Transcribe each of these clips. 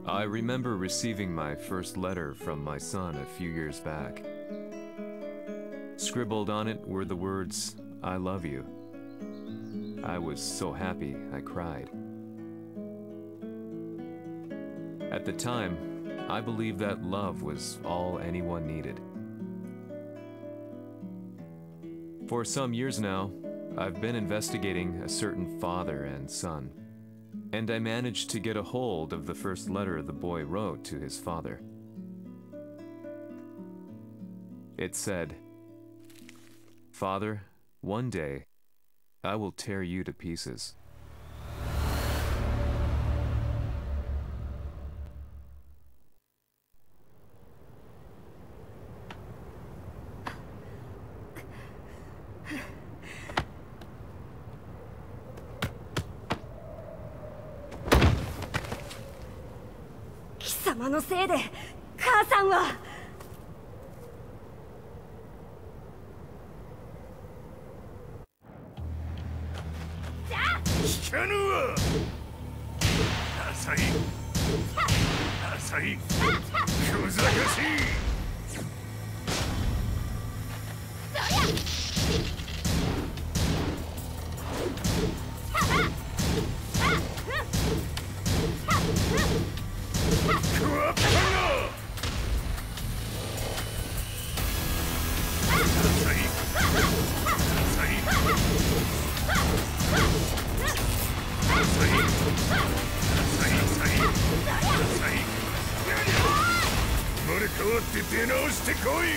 I remember receiving my first letter from my son a few years back. Scribbled on it were the words, "I love you." I was so happy I cried. At the time, I believed that love was all anyone needed. For some years now, I've been investigating a certain father and son, and I managed to get a hold of the first letter the boy wrote to his father. It said, "Father, one day, I will tear you to pieces." Samaのせいで母さんは聞かぬわ。浅い浅い小賢しい。生まれ変わって出直してこい。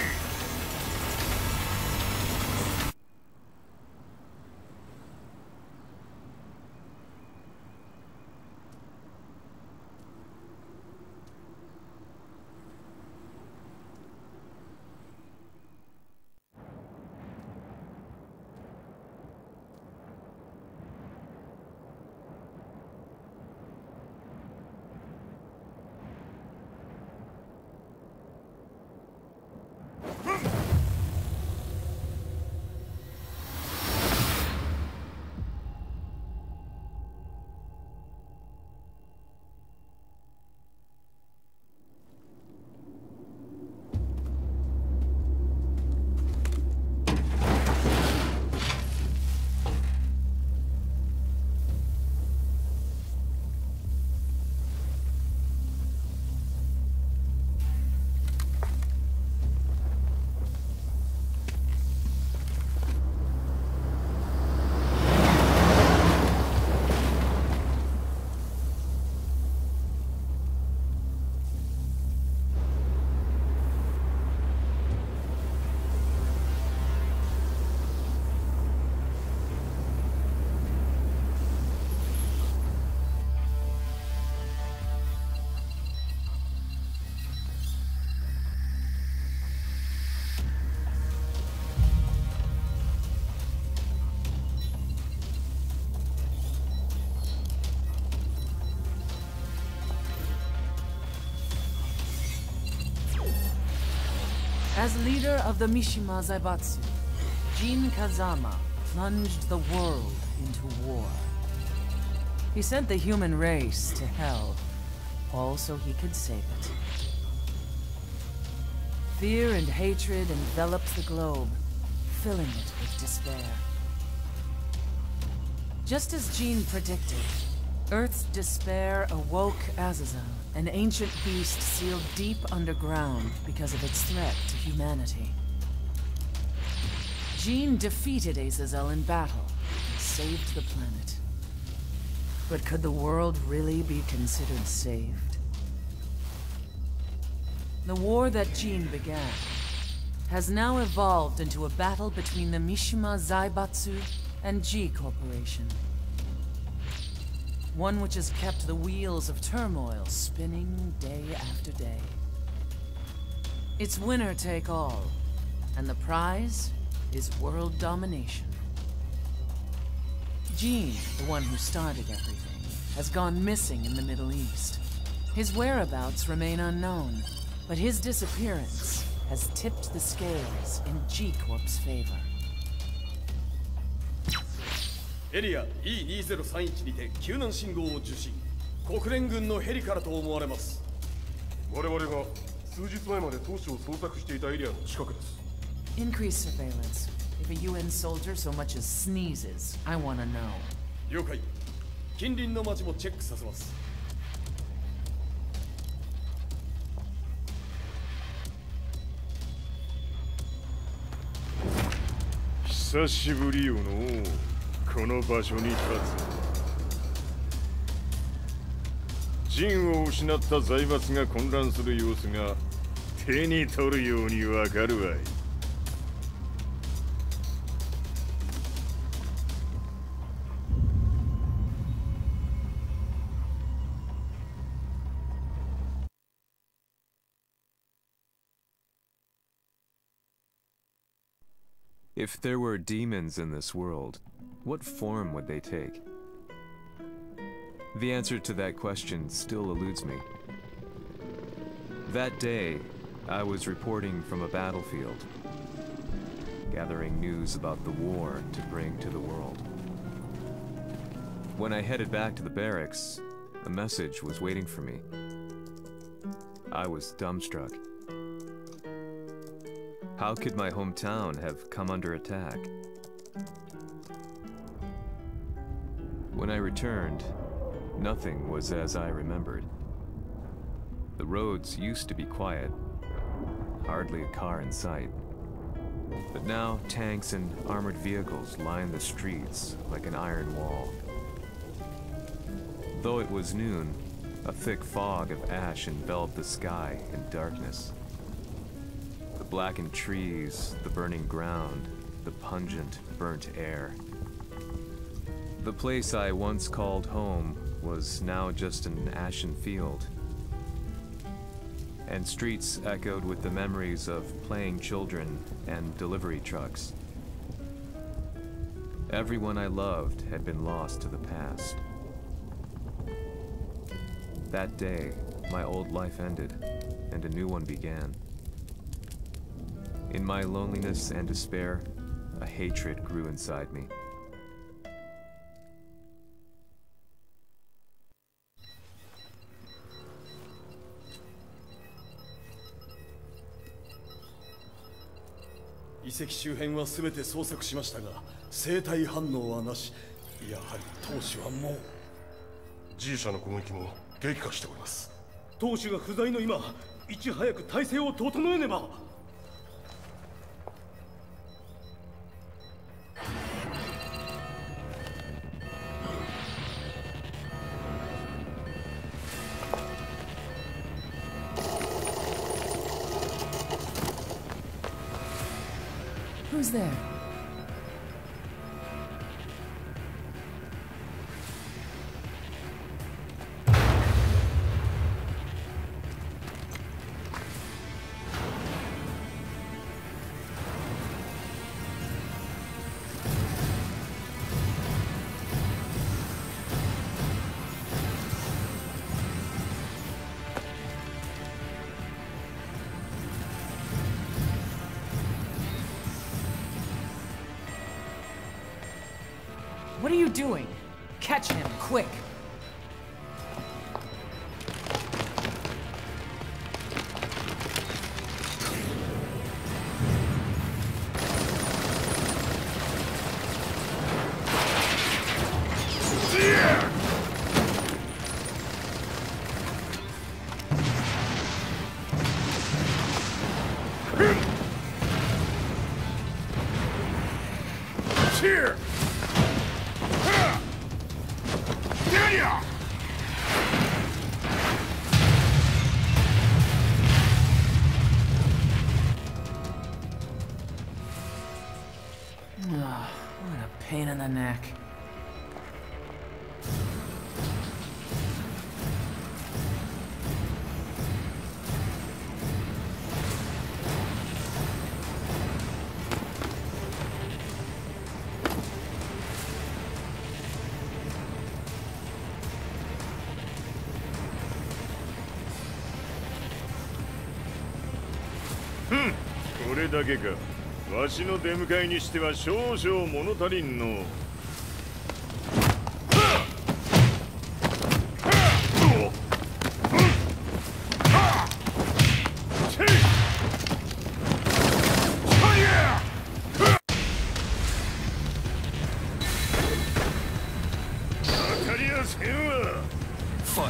As leader of the Mishima Zaibatsu, Jin Kazama plunged the world into war. He sent the human race to hell, all so he could save it. Fear and hatred enveloped the globe, filling it with despair. Just as Jin predicted, Earth's despair awoke Azazel, an ancient beast sealed deep underground because of its threat to humanity. Jin defeated Azazel in battle and saved the planet. But could the world really be considered saved? The war that Jin began has now evolved into a battle between the Mishima Zaibatsu and G Corporation. One which has kept the wheels of turmoil spinning day after day. It's winner take all, and the prize is world domination. Jin, the one who started everything, has gone missing in the Middle East. His whereabouts remain unknown, but his disappearance has tipped the scales in G Corp's favor. エリア E2031 にて救難信号を受信。国連軍のヘリからと思われます。我々が数日前まで当初を捜索していたエリアの近くです。 Increase surveillance. If a UN soldier so much as sneezes, I want to know. 了解。近隣の町もチェックさせます。久しぶりよのこの場所に立つ。陣を失った財閥が混乱する様子が手に取るようにわかるわい。If there were demons in this world, what form would they take? The answer to that question still eludes me. That day, I was reporting from a battlefield, gathering news about the war to bring to the world. When I headed back to the barracks, a message was waiting for me. I was dumbstruck. How could my hometown have come under attack? When I returned, nothing was as I remembered. The roads used to be quiet, hardly a car in sight. But now tanks and armored vehicles line the streets like an iron wall. Though it was noon, a thick fog of ash enveloped the sky in darkness. The blackened trees, the burning ground, the pungent, burnt air. The place I once called home was now just an ashen field. And streets echoed with the memories of playing children and delivery trucks. Everyone I loved had been lost to the past. That day, my old life ended, and a new one began. In my loneliness and despair, a hatred grew inside me.遺跡周辺は全て捜索しましたが、生体反応はなし。やはり当主はもう。G 社の攻撃も激化しております。当主が不在の今、いち早く体制を整えねば。Who's there? What are you doing? Catch him, quick! Here! What a pain in the neck. Hmm. これだけか。わしの出迎えにしては少々物足りんの。こ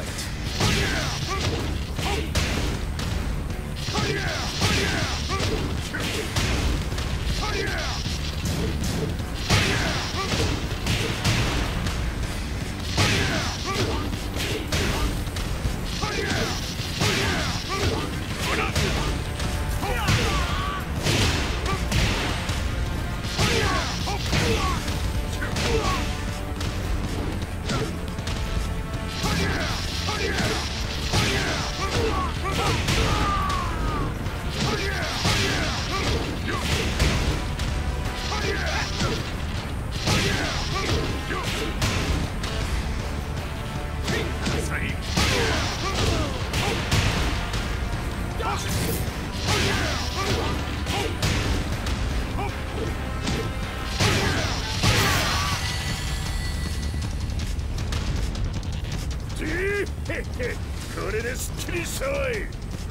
れですっきりしたわい。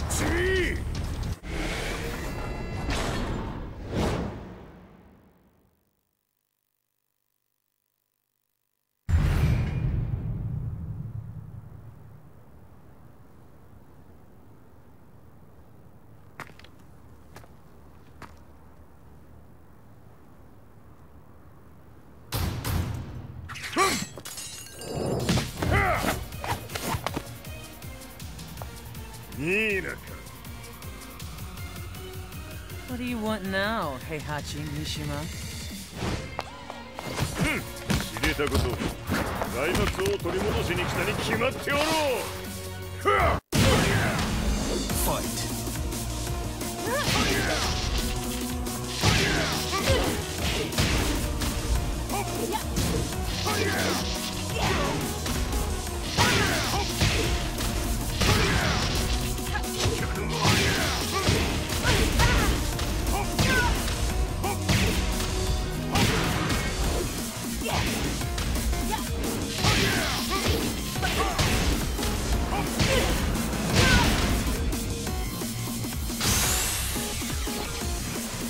次。What do you want now, Heihachi Mishima? 知れたこと、財閥を取り戻しに来たに決まっておろう。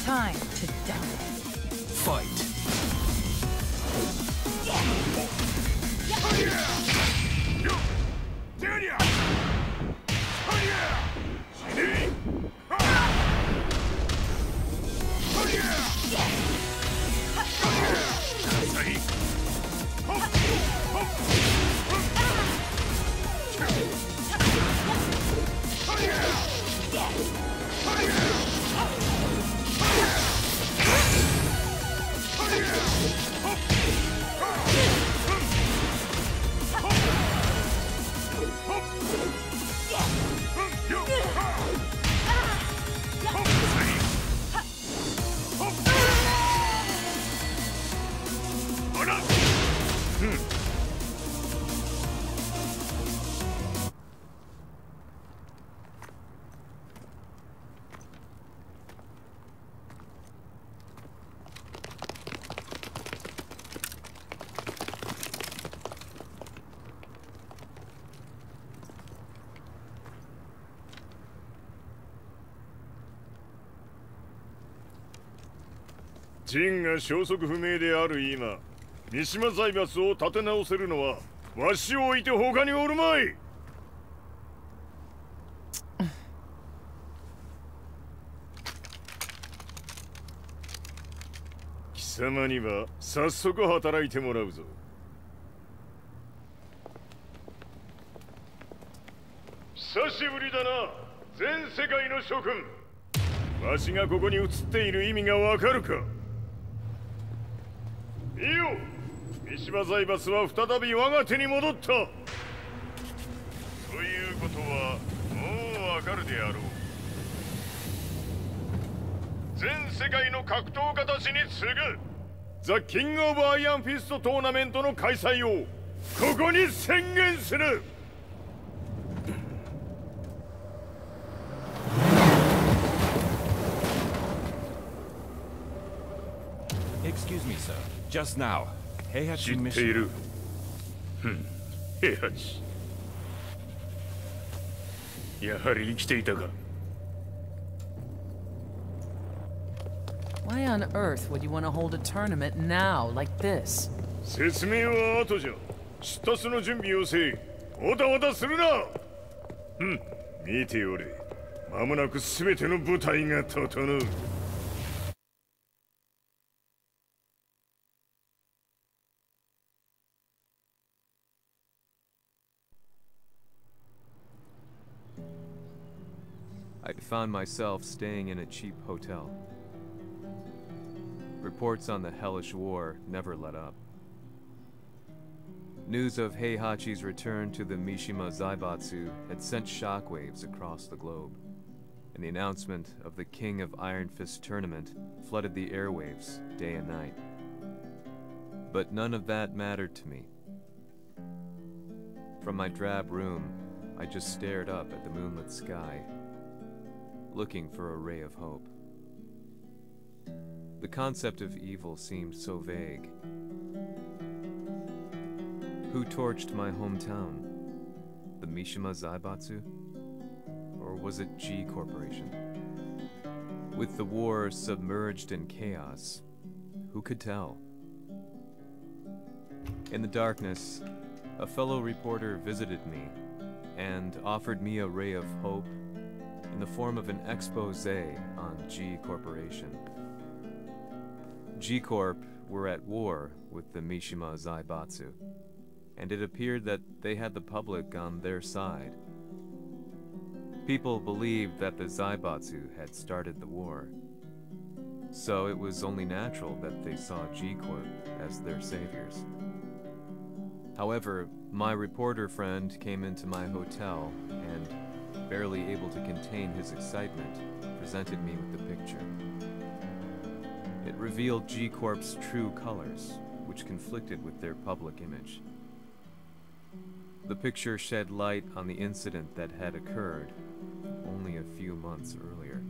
Time to die. Fight.ジンが消息不明である今、三島財閥を立て直せるのはわしを置いて他におるまい。貴様には早速働いてもらうぞ。久しぶりだな、全世界の諸君。わしがここに映っている意味がわかるか。見よ、三島財閥は再び我が手に戻った。ということはもうわかるであろう。全世界の格闘家たちに次ぐザ・キング・オブ・アイアンフィストトーナメントの開催をここに宣言する。Excuse me, sir. Just now, Heihachi 知ってい Mishima. る。平八。やはり生きていたか。Why on earth would you want to hold a tournament now, like this? 説明は後じゃ。出立の準備をせい。わたわたするな。見ておれ。間もなく全ての部隊が整う。I found myself staying in a cheap hotel. Reports on the hellish war never let up. News of Heihachi's return to the Mishima Zaibatsu had sent shockwaves across the globe, and the announcement of the King of Iron Fist tournament flooded the airwaves day and night. But none of that mattered to me. From my drab room, I just stared up at the moonlit sky, looking for a ray of hope. The concept of evil seemed so vague. Who torched my hometown? The Mishima Zaibatsu? Or was it G Corporation? With the war submerged in chaos, who could tell? In the darkness, a fellow reporter visited me and offered me a ray of hope in the form of an expose on G Corporation. G Corp were at war with the Mishima Zaibatsu, and it appeared that they had the public on their side. People believed that the Zaibatsu had started the war, so it was only natural that they saw G Corp as their saviors. However, my reporter friend came into my hotel and, barely able to contain his excitement, presented me with the picture. It revealed G Corp's true colors, which conflicted with their public image. The picture shed light on the incident that had occurred only a few months earlier.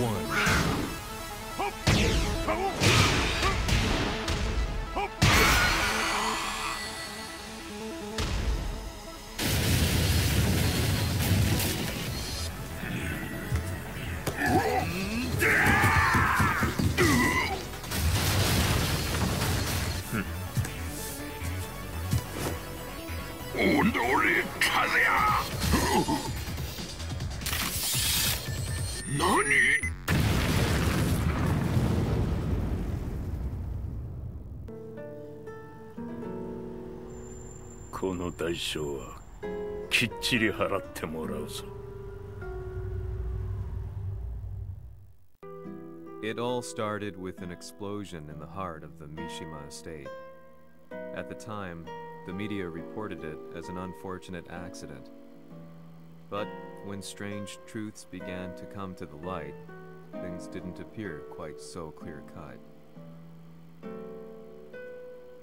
one. NANI?この代償はきっちり払ってもらうぞ。 It all started with an explosion in the heart of the Mishima estate. At the time, the media reported it as an unfortunate accident. But when strange truths began to come to the light, things didn't appear quite so clear-cut.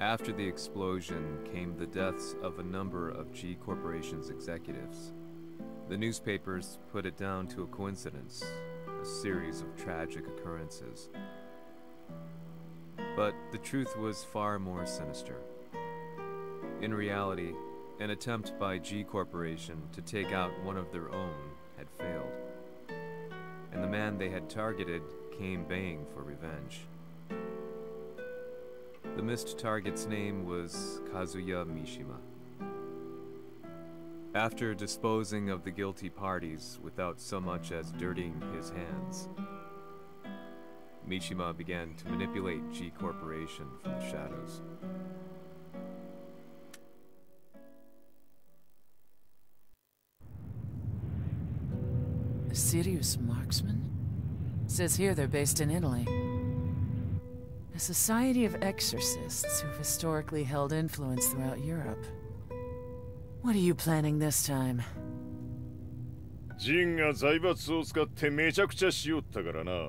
After the explosion came the deaths of a number of G Corporation's executives. The newspapers put it down to a coincidence, a series of tragic occurrences. But the truth was far more sinister. In reality, an attempt by G Corporation to take out one of their own had failed, and the man they had targeted came baying for revenge. The missed target's name was Kazuya Mishima. After disposing of the guilty parties without so much as dirtying his hands, Mishima began to manipulate G Corporation from the shadows. A serious marksman? It says here they're based in Italy. A society of exorcists who've historically held influence throughout Europe. What are you planning this time? ジンが財閥を使ってめちゃくちゃしよったからな。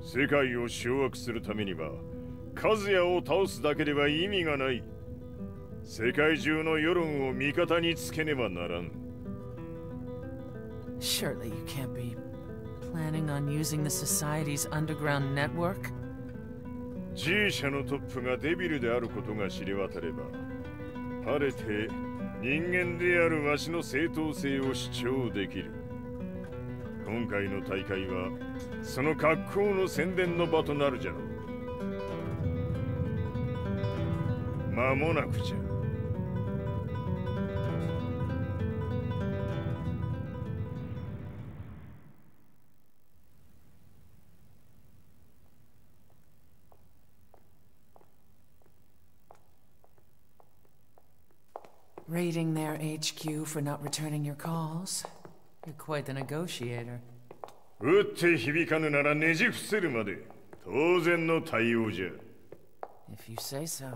世界を掌握するためには、和也を倒すだけでは意味がない。世界中の世論を味方につけねばならん。 Surely you can't be planning on using the society's underground network? G 社のトップがデビルであることが知れ渡れば、晴れて人間であるわしの正当性を主張できる。今回の大会はその格好の宣伝の場となるじゃろう。間もなくじゃ。 Raiding their HQ for not returning your calls? You're quite the negotiator. 撃って響かぬならねじ伏せるまで当然の対応じゃ。If you say so.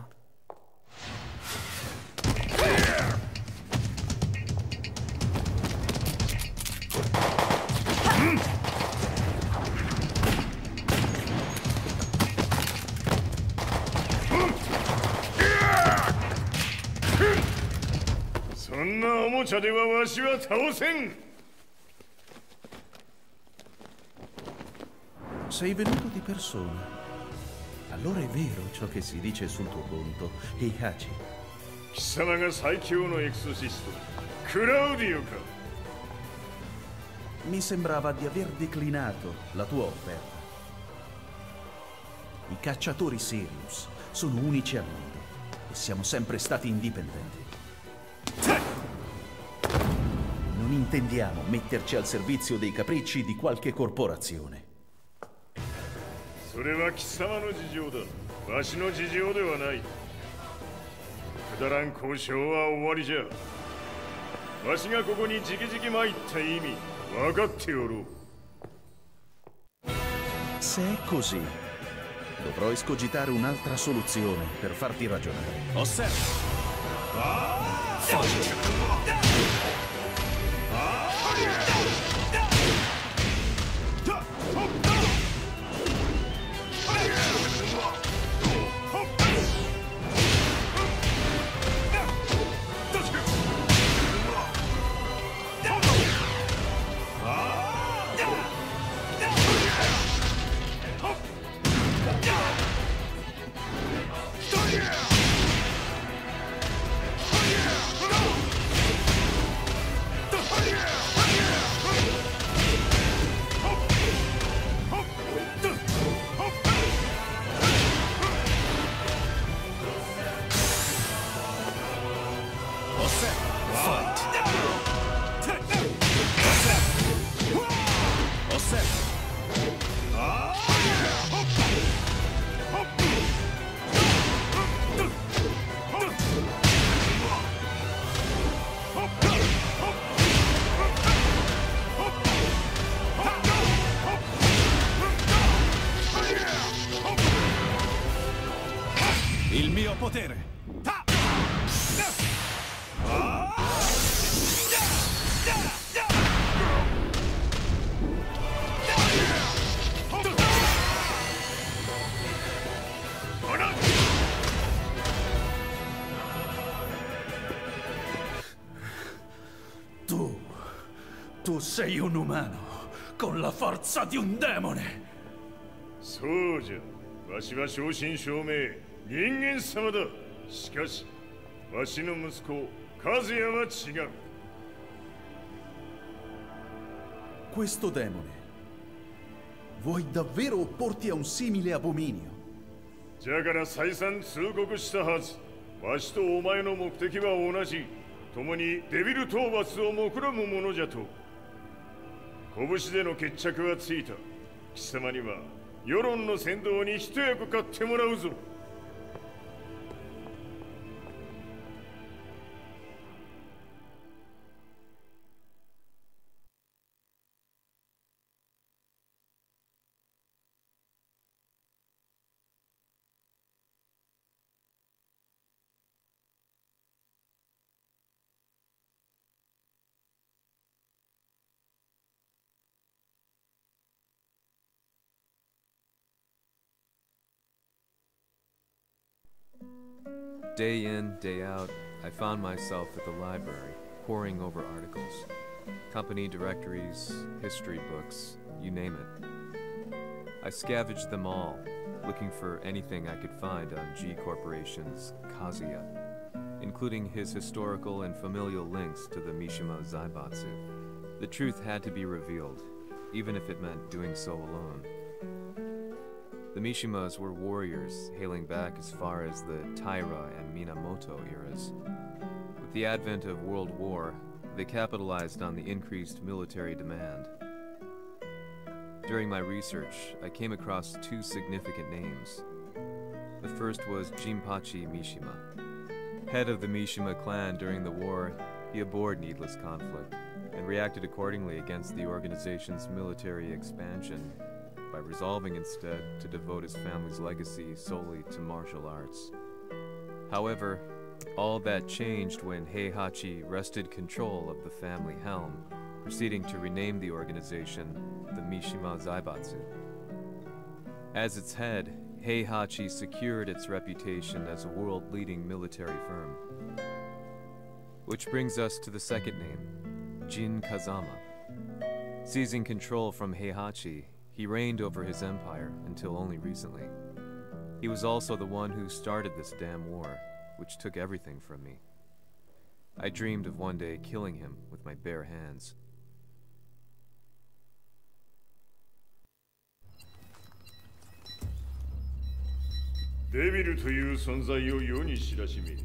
Sei venuto di persona. Allora è vero ciò che si dice sul tuo conto, Heihachi. 貴様が最強のエクソシスト、クラウディオか。 Mi sembrava di aver declinato la tua offerta. I cacciatori Sirius sono unici al mondo e siamo sempre stati indipendenti. Non intendiamo metterci al servizio dei capricci di qualche corporazione. それは貴様の事情だ。わしの事情ではない。くだらん交渉は終わりじゃ。わしがここに直々参った意味分かっておろう。 Se è così, dovrò escogitare un'altra soluzione per farti ragionare. Osserva! mio potere. Tu sei un umano, con la forza di un demone. そうじゃ。わしは正真正銘人間様だ。しかし、わしの息子和也は違う。Questo demone, vuoi davvero opporti a un simile abominio? じゃから再三通告したはず。わしとお前の目的は同じ。共にデビル討伐を目論むものじゃと。拳での決着はついた。貴様には世論の先導に一役買ってもらうぞ。Day in, day out, I found myself at the library, poring over articles. Company directories, history books, you name it. I scavenged them all, looking for anything I could find on G Corporation's Kazuya, including his historical and familial links to the Mishima Zaibatsu. The truth had to be revealed, even if it meant doing so alone. The Mishimas were warriors hailing back as far as the Taira and Minamoto eras. With the advent of World War, they capitalized on the increased military demand. During my research, I came across two significant names. The first was Jinpachi Mishima. Head of the Mishima clan during the war, he abhorred needless conflict and reacted accordingly against the organization's military expansion by resolving instead to devote his family's legacy solely to martial arts. However, all that changed when Heihachi wrested control of the family helm, proceeding to rename the organization the Mishima Zaibatsu. As its head, Heihachi secured its reputation as a world-leading military firm. Which brings us to the second name, Jin Kazama. Seizing control from Heihachi, he reigned over his empire until only recently. He was also the one who started this damn war, which took everything from me. I dreamed of one day killing him with my bare hands. Devil という存在を世に知らしめ、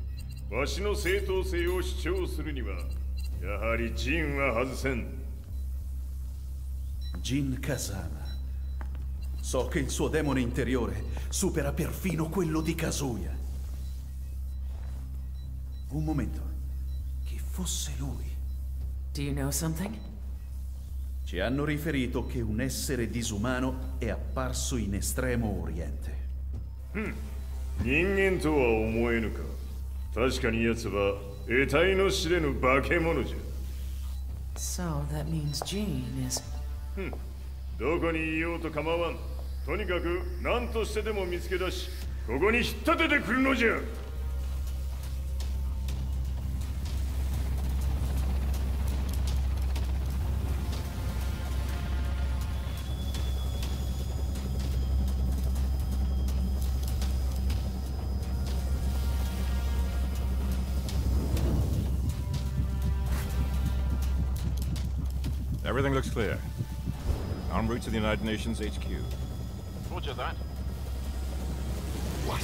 わしの正当性を主張するには、やはりジンは外せん。Jin Kazama. So che il suo demone interiore supera perfino quello di Kazuya. Un momento. Chi fosse lui? Do you know something? Ci hanno riferito che un essere disumano è apparso in Estremo Oriente. 人間とは思えぬか。確かに奴は得体の知れぬ化け物じゃ。So that means Jean is... どこにいようと構わん。とにかく何としてでも見つけ出し、ここに引っ立ててくるのじゃ。Everything looks clear. En route to the United Nations HQ. Roger that. What?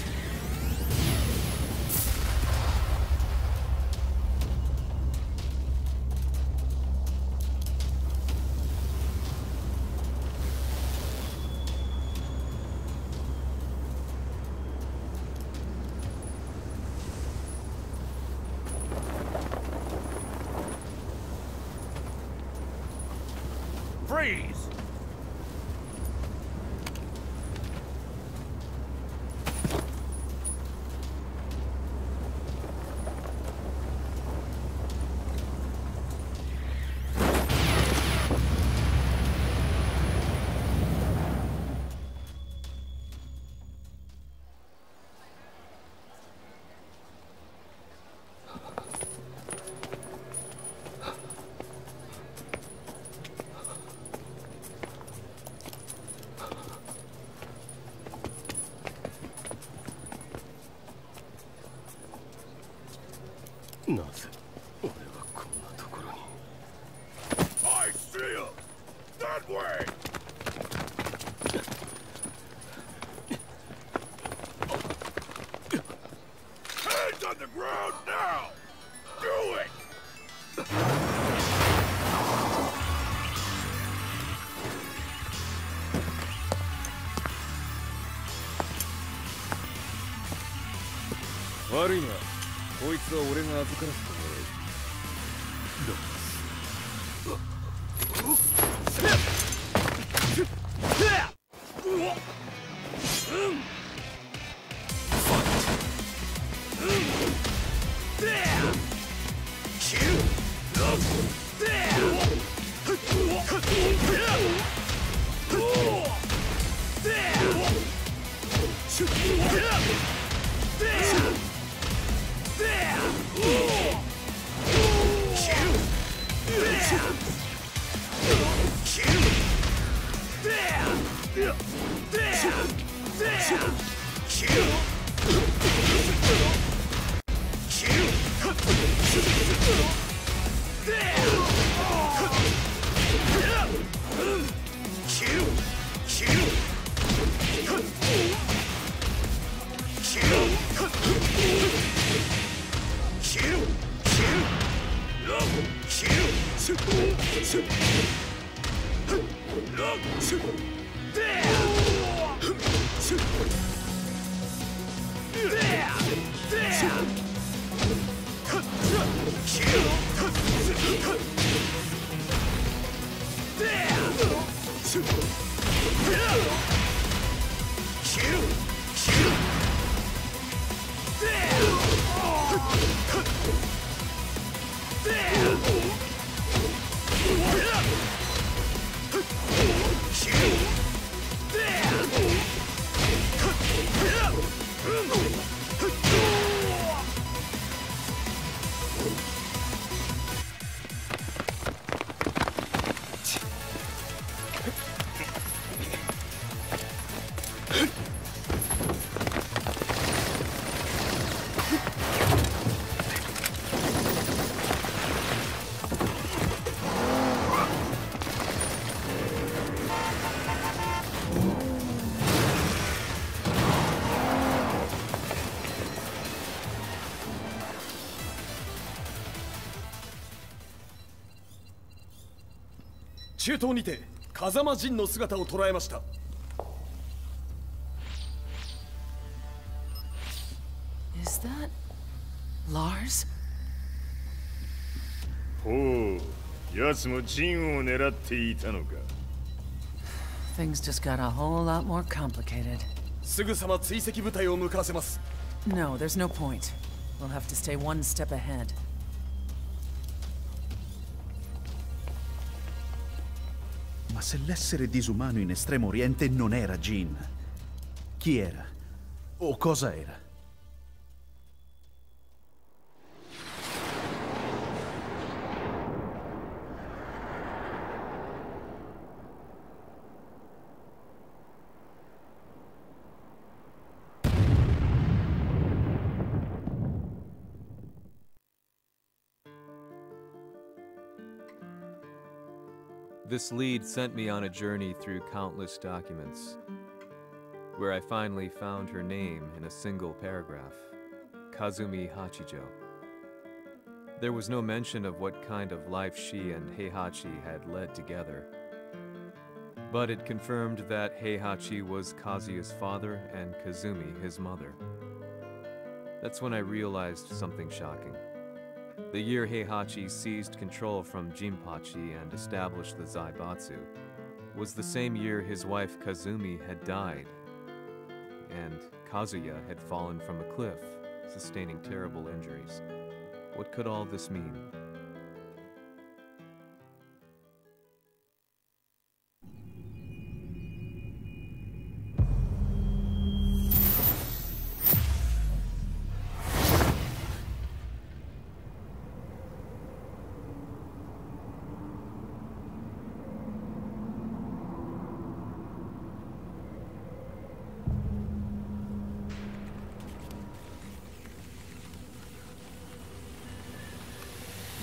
Freeze! 悪いな。こいつは俺が預からせてもらう。中東にて風間陣の姿を捉えました。Is that Lars? ほう、奴も陣を狙っていたのか。Things just got a whole lot more complicated. すぐさま追跡部隊を向かわせます。No, there's no point. We'll have to stay one step ahead. Ma se l'essere disumano in Estremo Oriente non era Jin, chi era? O cosa era? This lead sent me on a journey through countless documents, where I finally found her name in a single paragraph, Kazumi Hachijo. There was no mention of what kind of life she and Heihachi had led together, but it confirmed that Heihachi was Kazuya's father and Kazumi his mother. That's when I realized something shocking. The year Heihachi seized control from Jinpachi and established the Zaibatsu was the same year his wife Kazumi had died, and Kazuya had fallen from a cliff, sustaining terrible injuries. What could all this mean?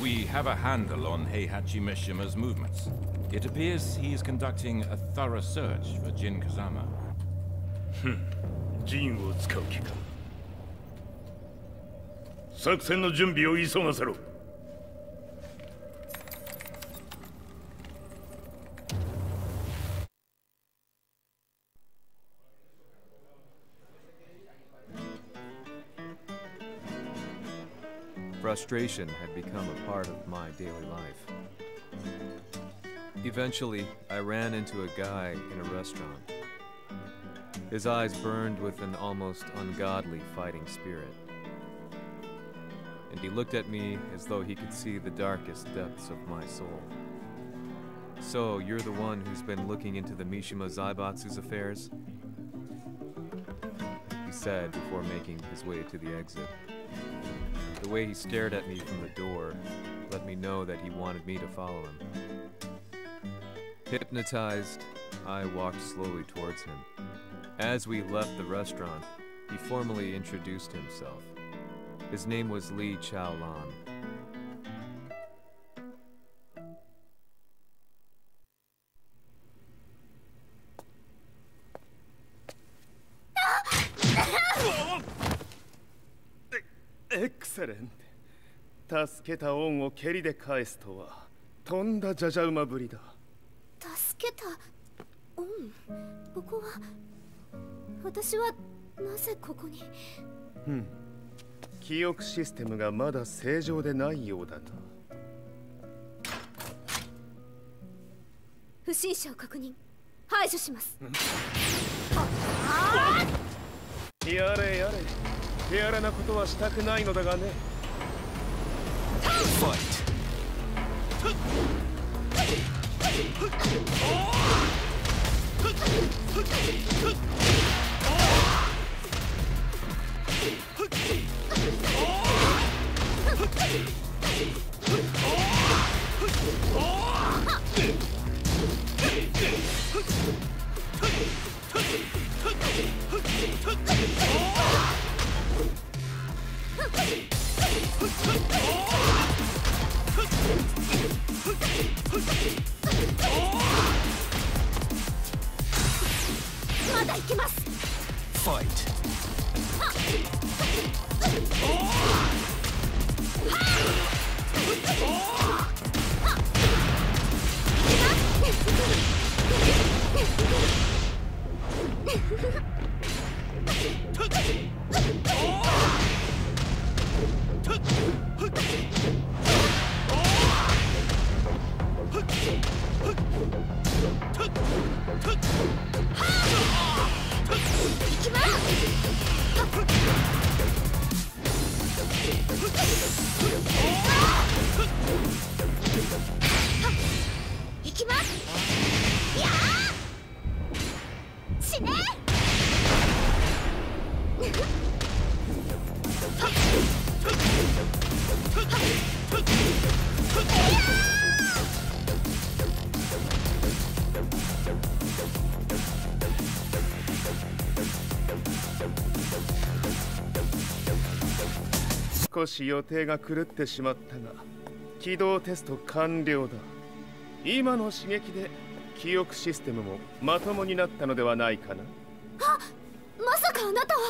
We have a handle on Heihachi Mishima's movements. It appears he is conducting a thorough search for Jin Kazama. 陣を使う気か。作戦の準備を急がせろ。frustration had become a part of my daily life. Eventually, I ran into a guy in a restaurant. His eyes burned with an almost ungodly fighting spirit. And he looked at me as though he could see the darkest depths of my soul. "So, you're the one who's been looking into the Mishima Zaibatsu's affairs?" he said before making his way to the exit. The way he stared at me from the door let me know that he wanted me to follow him. Hypnotized, I walked slowly towards him. As we left the restaurant, he formally introduced himself. His name was Lee Chaolan. Excellent. 助けた恩を蹴りで返すとは、とんだじゃじゃ馬ぶりだ。助けた恩？ここは私はなぜここに？記憶システムがまだ正常でないようだな。不審者を確認。排除します。やれやれ。手荒なことはしたくないのだがね。Fight! Fight!少し予定が狂ってしまったが、起動テスト完了だ。今の刺激で記憶システムもまともになったのではないかな。あ、まさかあなたは。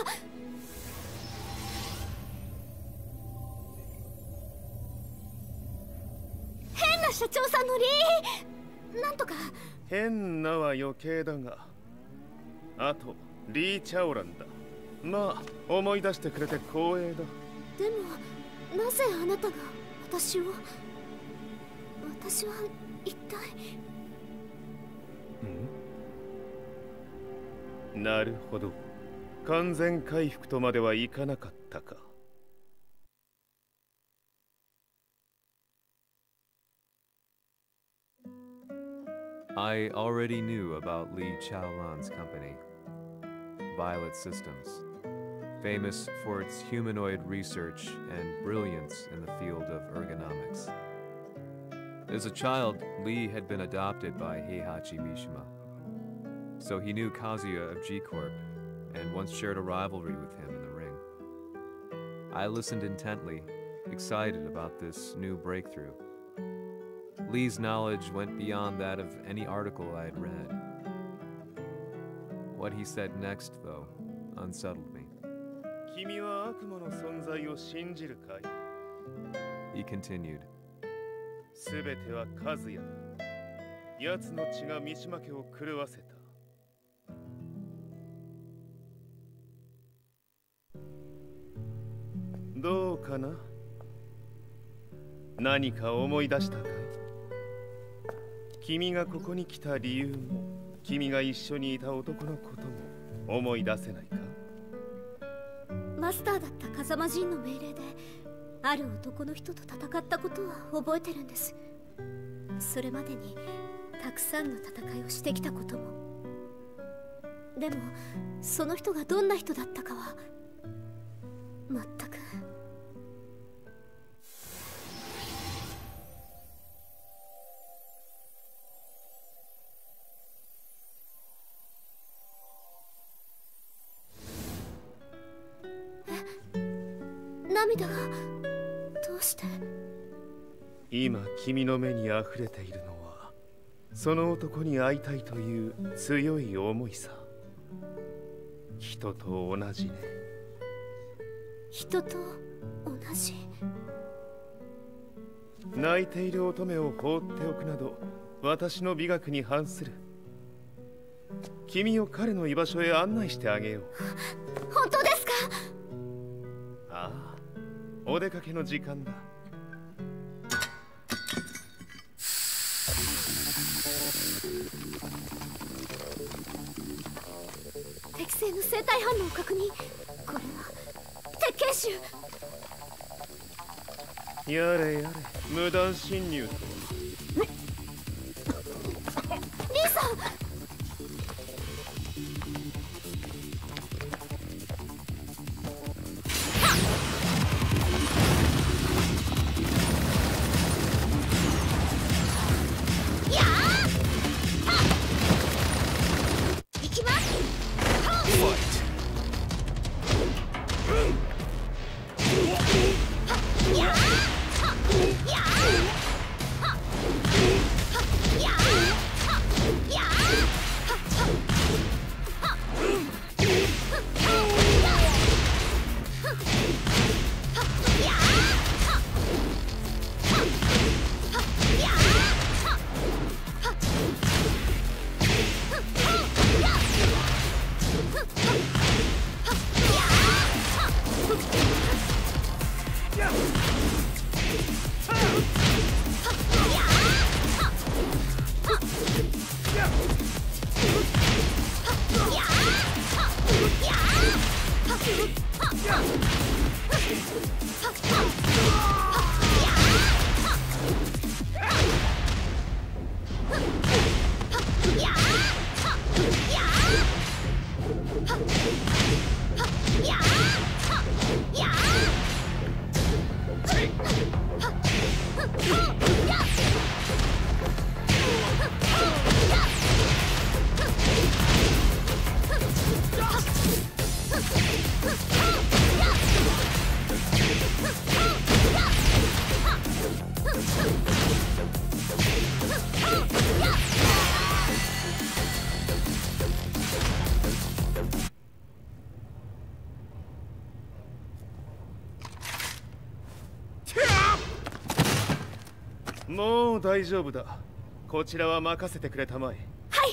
変な社長さんのリーなんとか。変なは余計だが、あとリー・チャオランだ。まあ思い出してくれて光栄だ。でもなぜあなたが私は一体。なるほど。完全回復とまではいかなかったか。I already knew about Lee Chaolan's company, Violet Systems, famous for its humanoid research and brilliance in the field of ergonomics. As a child, Lee had been adopted by Heihachi Mishima, so he knew Kazuya of G-Corp and once shared a rivalry with him in the ring. I listened intently, excited about this new breakthrough. Lee's knowledge went beyond that of any article I had read. What he said next, though, unsettled me. 君は悪魔の存在を信じるかい? He continued. すべては和也だ。奴の血が三島家を狂わせた。どうかな？何か思い出したかい？君がここに来た理由も、君が一緒にいた男のことも思い出せないか？マスターだった風間陣の命令である男の人と戦ったことは覚えてるんです。それまでにたくさんの戦いをしてきたことも。でもその人がどんな人だったかは全く。涙がどうして？今君の目に溢れているのはその男に会いたいという強い思いさ。人と同じね。人と同じ？泣いている乙女を放っておくなど私の美学に反する。君を彼の居場所へ案内してあげよう。本当ですか？ああ、お出かけの時間だ。適正の生体反応を確認。これは鉄拳臭。やれやれ、無断侵入とは。リーさん。もう大丈夫だ。こちらは任せてくれたまえ。はい。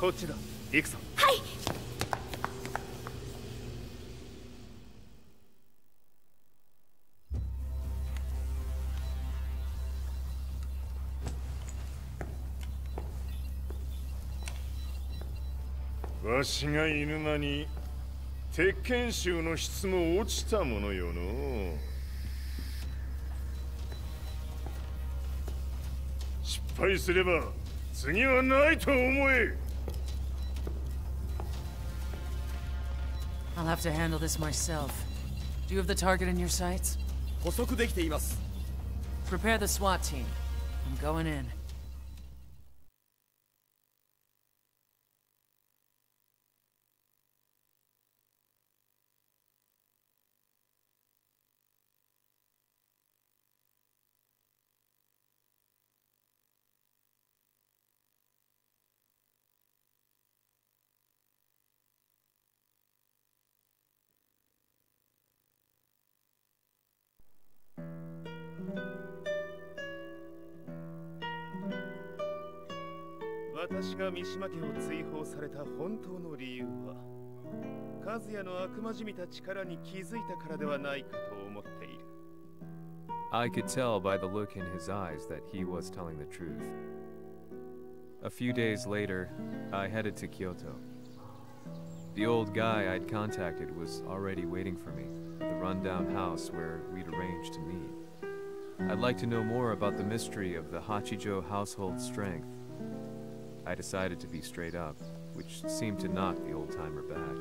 こっちだ。行くぞ。はい。わしが犬間に鉄拳衆の質も落ちたものよの。失敗すれば次はないと思え。I'll have to handle this myself. Do you have the target in your sights? 捕捉できています。 Prepare the SWAT team. I'm going in.「私が三島家を追放された本当の理由は、和也の悪魔じみた力に気づいたからではないかと思っている。 I could tell by the look in his eyes that he was telling the truth. A few days later, I headed to Kyoto. The old guy I'd contacted was already waiting for me at the rundown house where we'd arranged to meet. I'd like to know more about the mystery of the Hachijo household strength. I decided to be straight up, which seemed to knock the old-timer back.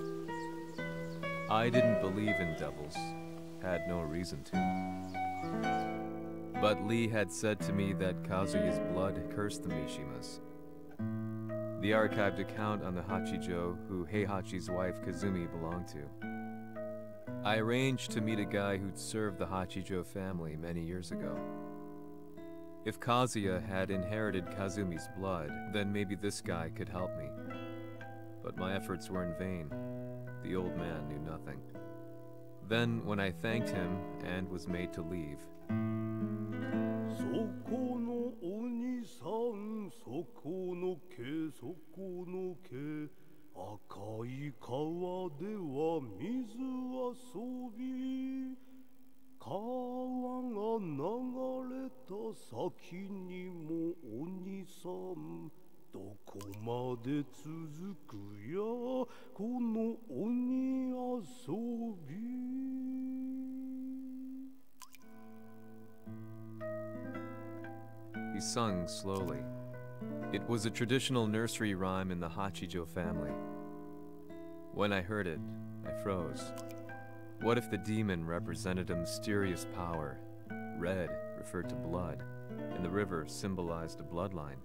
I didn't believe in devils, had no reason to. But Lee had said to me that Kazuya's blood cursed the Mishimas. The archived account on the Hachijo who Heihachi's wife Kazumi belonged to. I arranged to meet a guy who'd served the Hachijo family many years ago. If Kazuya had inherited Kazumi's blood, then maybe this guy could help me. But my efforts were in vain. The old man knew nothing. Then, when I thanked him and was made to leave, そこのお兄さん、そこの毛、そこの毛、赤い川では水遊び、川が流れた先にもお兄さん、どこまで続くやこの鬼遊び。 he sung slowly. It was a traditional nursery rhyme in the Hachijo family. When I heard it, I froze. What if the demon represented a mysterious power? Red referred to blood, and the river symbolized a bloodline.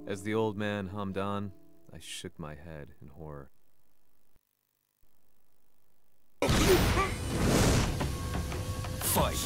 As the old man hummed on, I shook my head in horror. Fight!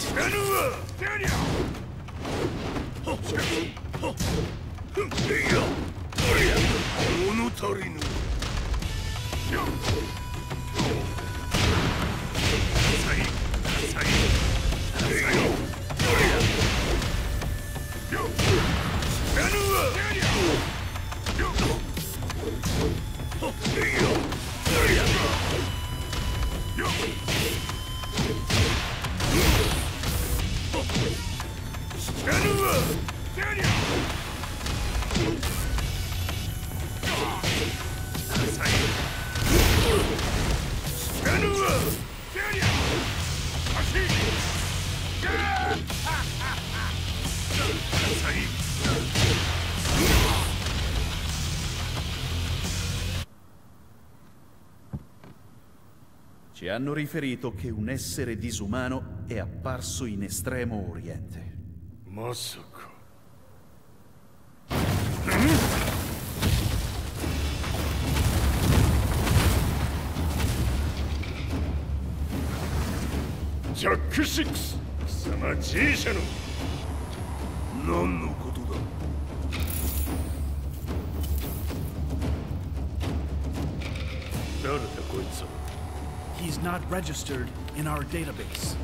Ci hanno riferito che un essere disumano è apparso in Estremo Oriente. Masaka.ジャック6、貴様 G 社の何のことだ。誰だこいつは。 He's not registered in our database.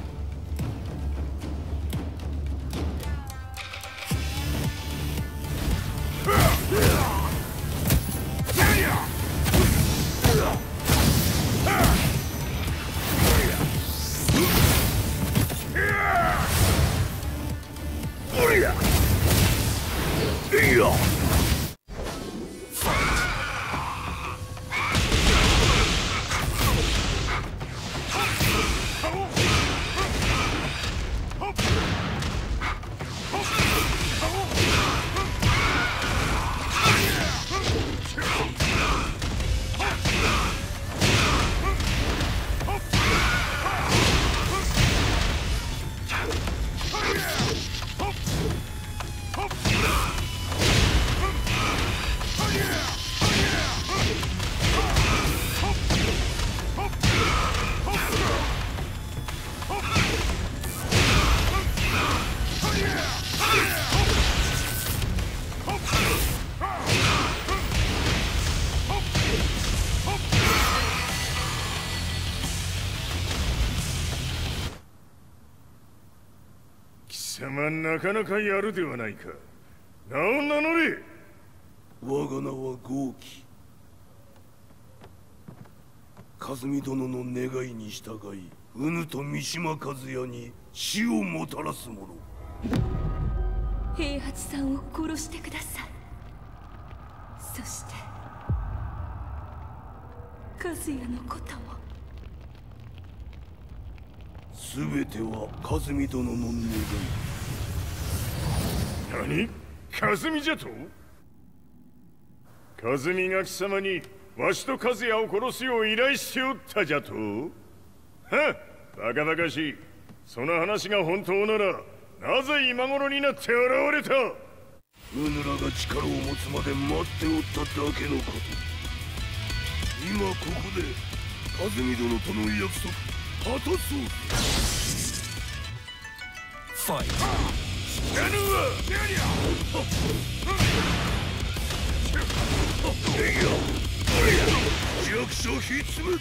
なかなかやるではないか。名を名乗れ。我が名は豪輝。和美殿の願いに従い、うぬと三島和也に死をもたらす者。平八さんを殺してください。そして和也のことも。全ては和美殿の願い。何？和美じゃと？和美が貴様にわしと和也を殺すよう依頼しておったじゃと？はっ、バカバカしい。その話が本当ならなぜ今頃になって現れた？うぬらが力を持つまで待っておっただけのこと。今ここで和美殿との約束果たそう。ファイト。やるわ。弱小必滅。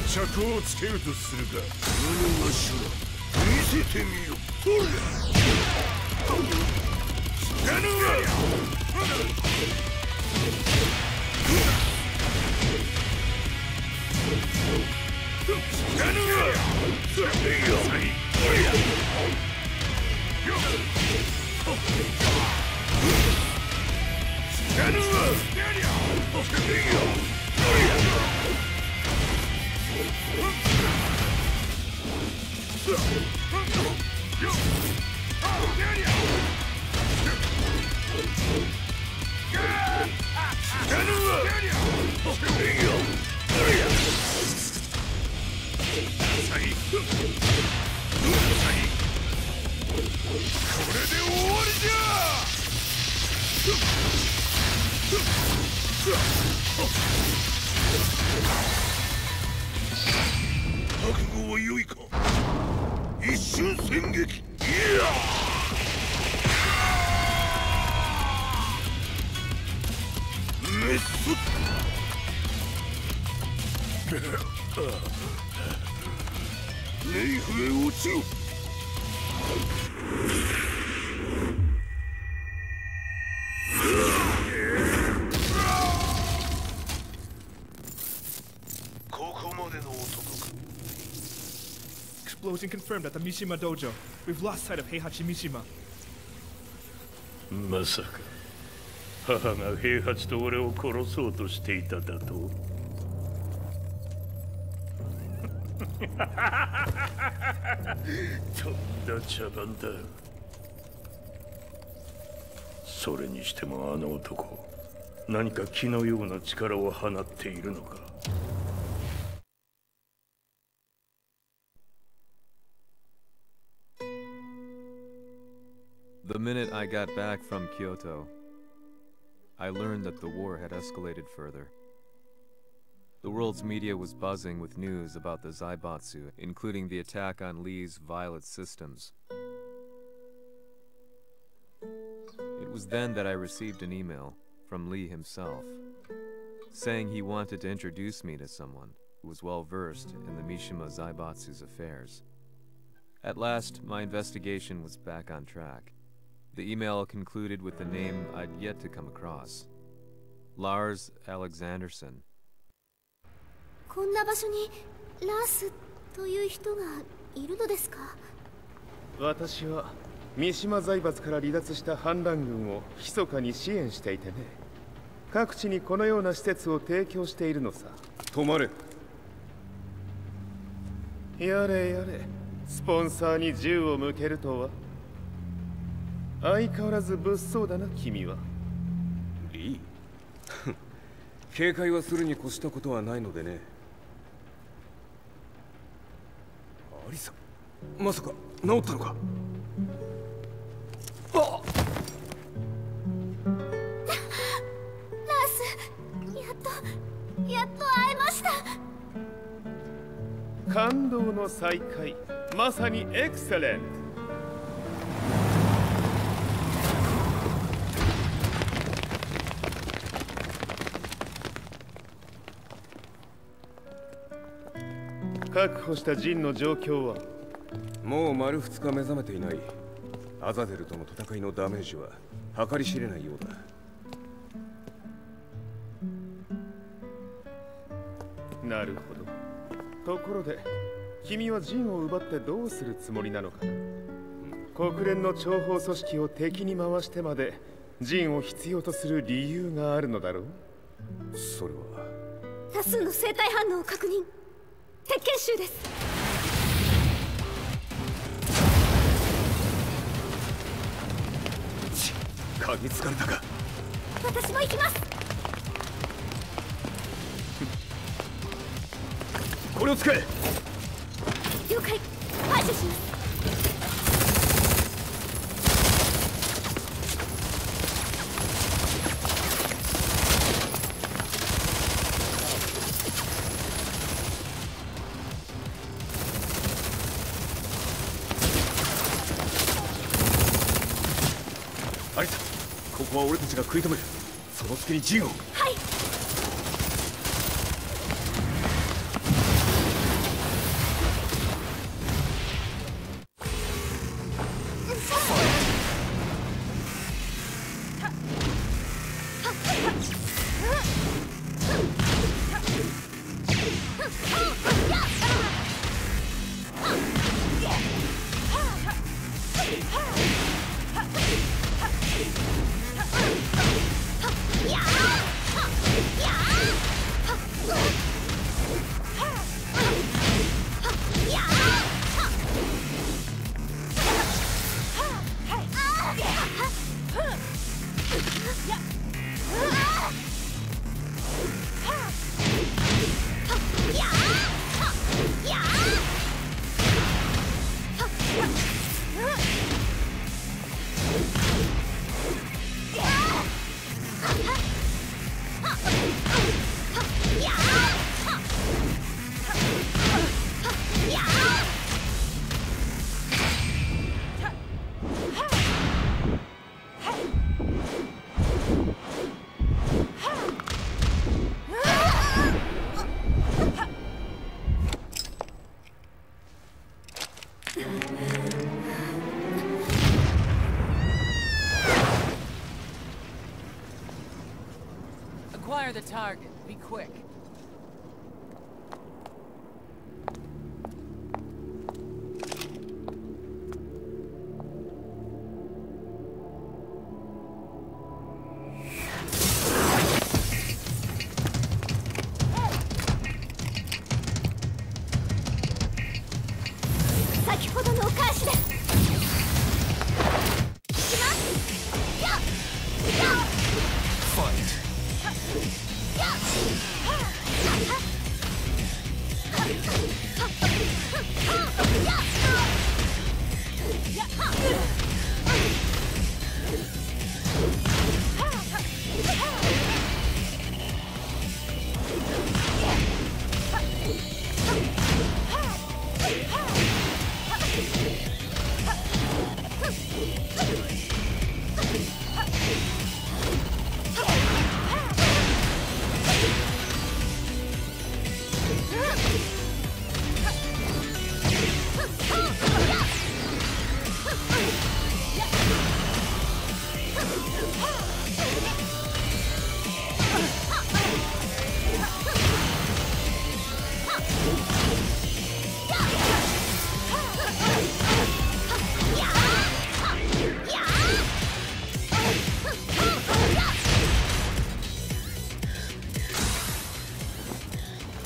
決着をつけるとするか。うぬわしら見せてみよ。ほれ。やるわ。進撃。メッソ。ネイフへ落ちよ。ここまでの男か。 Explosion confirmed at the Mishima dojo. We've lost sight of Heihachi Mishima. まさか母が平八と俺を殺そうとしていただと。とんだ茶番だ。それにしてもあの男、何か気のような力を放っているのか。The minute I got back from Kyoto, I learned that the war had escalated further. The world's media was buzzing with news about the Zaibatsu, including the attack on Lee's Violet systems. It was then that I received an email from Lee himself, saying he wanted to introduce me to someone who was well versed in the Mishima Zaibatsu's affairs. At last, my investigation was back on track. The email concluded with a name I'd yet to come across. Lars Alexanderson. こんな場所にラースという人がいるのですか？私は三島財閥から離脱した反乱軍を密かに支援していてね。各地にこのような施設を提供しているのさ。止まれ。やれやれ、スポンサーに銃を向けるとは。相変わらず物騒だな、君は。リー警戒はするに越したことはないのでね。アリサ、まさか治ったのか？あっ！ラース、やっと会えました。感動の再会、まさにエクセレント。確保したジンの状況は？もう丸2日目覚めていない。アザゼルとの戦いのダメージは計り知れないようだ。なるほど。ところで君はジンを奪ってどうするつもりなのかな？国連の諜報組織を敵に回してまでジンを必要とする理由があるのだろう？それは多数の生体反応を確認。鉄拳衆です。嗅ぎつかれたか。私も行きます。これを使え。了解。排除します。アリサ、ここは俺たちが食い止める。その隙にジンを。はい。acquire the target. Be quick.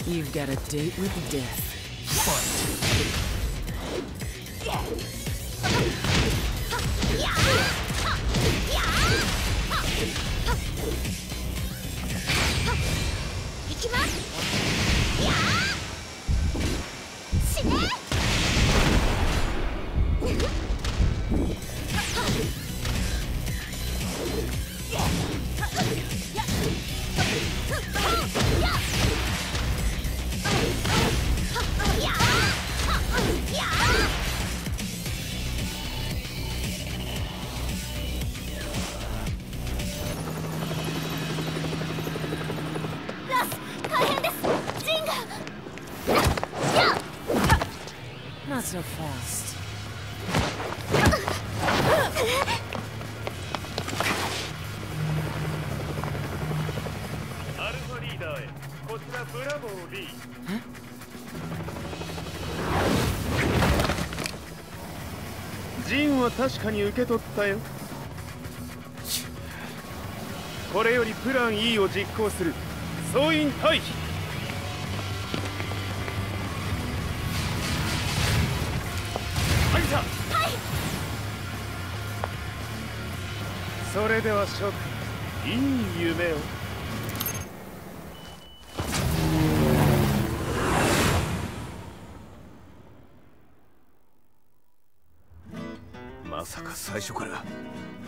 You've got a date with death. Not so fast. アルファリーダーへ、こちらブラボー B。ジンは確かに受け取ったよ。これよりプラン E を実行する。総員退避。それでは諸君、いい夢を。まさか最初から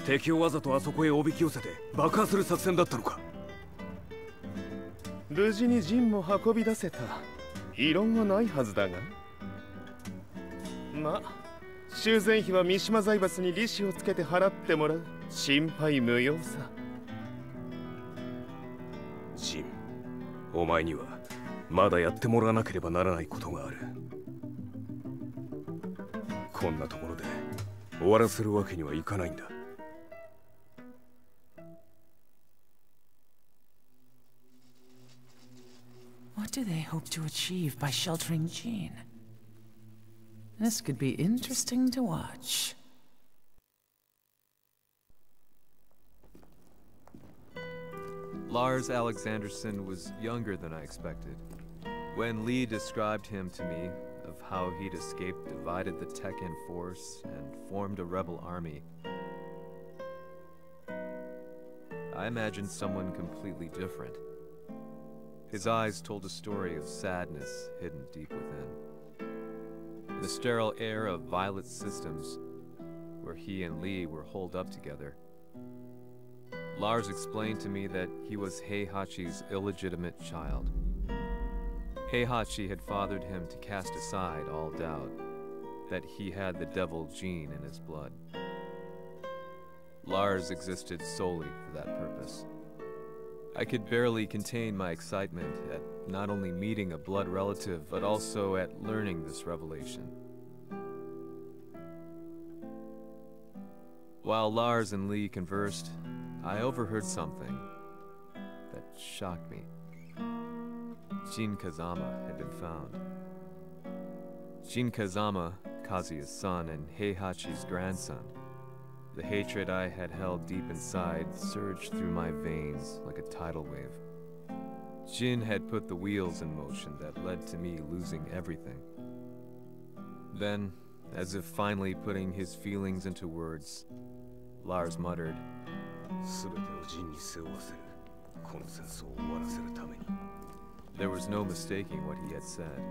敵をわざとあそこへおびき寄せて爆破する作戦だったのか。無事にジンも運び出せた。異論はないはずだが。まあ修繕費は三島財閥に利子をつけて払ってもらう。心配無用さ。ジン、お前にはまだやってもらわなければならないことがある。こんなところで終わらせるわけにはいかないんだ。What do they hope to achieve by sheltering Jean? This could be interesting to watch. Lars Alexanderson was younger than I expected. When Lee described him to me, of how he'd escaped, divided the Tekken force, and formed a rebel army, I imagined someone completely different. His eyes told a story of sadness hidden deep within. In the sterile air of Violet's systems, where he and Lee were holed up together, Lars explained to me that he was Heihachi's illegitimate child. Heihachi had fathered him to cast aside all doubt that he had the devil gene in his blood. Lars existed solely for that purpose. I could barely contain my excitement at not only meeting a blood relative, but also at learning this revelation. While Lars and Lee conversed, I overheard something that shocked me. Jin Kazama had been found. Jin Kazama, Kazuya's son and Heihachi's grandson. The hatred I had held deep inside surged through my veins like a tidal wave. Jin had put the wheels in motion that led to me losing everything. Then, as if finally putting his feelings into words, Lars muttered, There was no mistaking what he had said.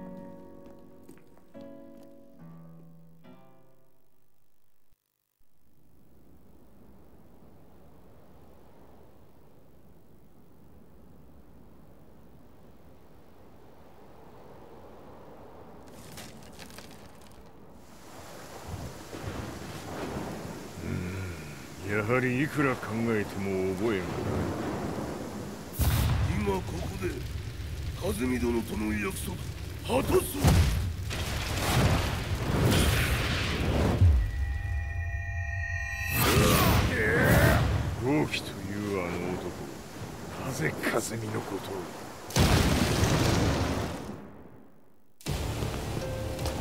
やはりいくら考えても覚えがない。今ここで風見殿との約束果たす。豪輝というあの男、なぜ風見のことを。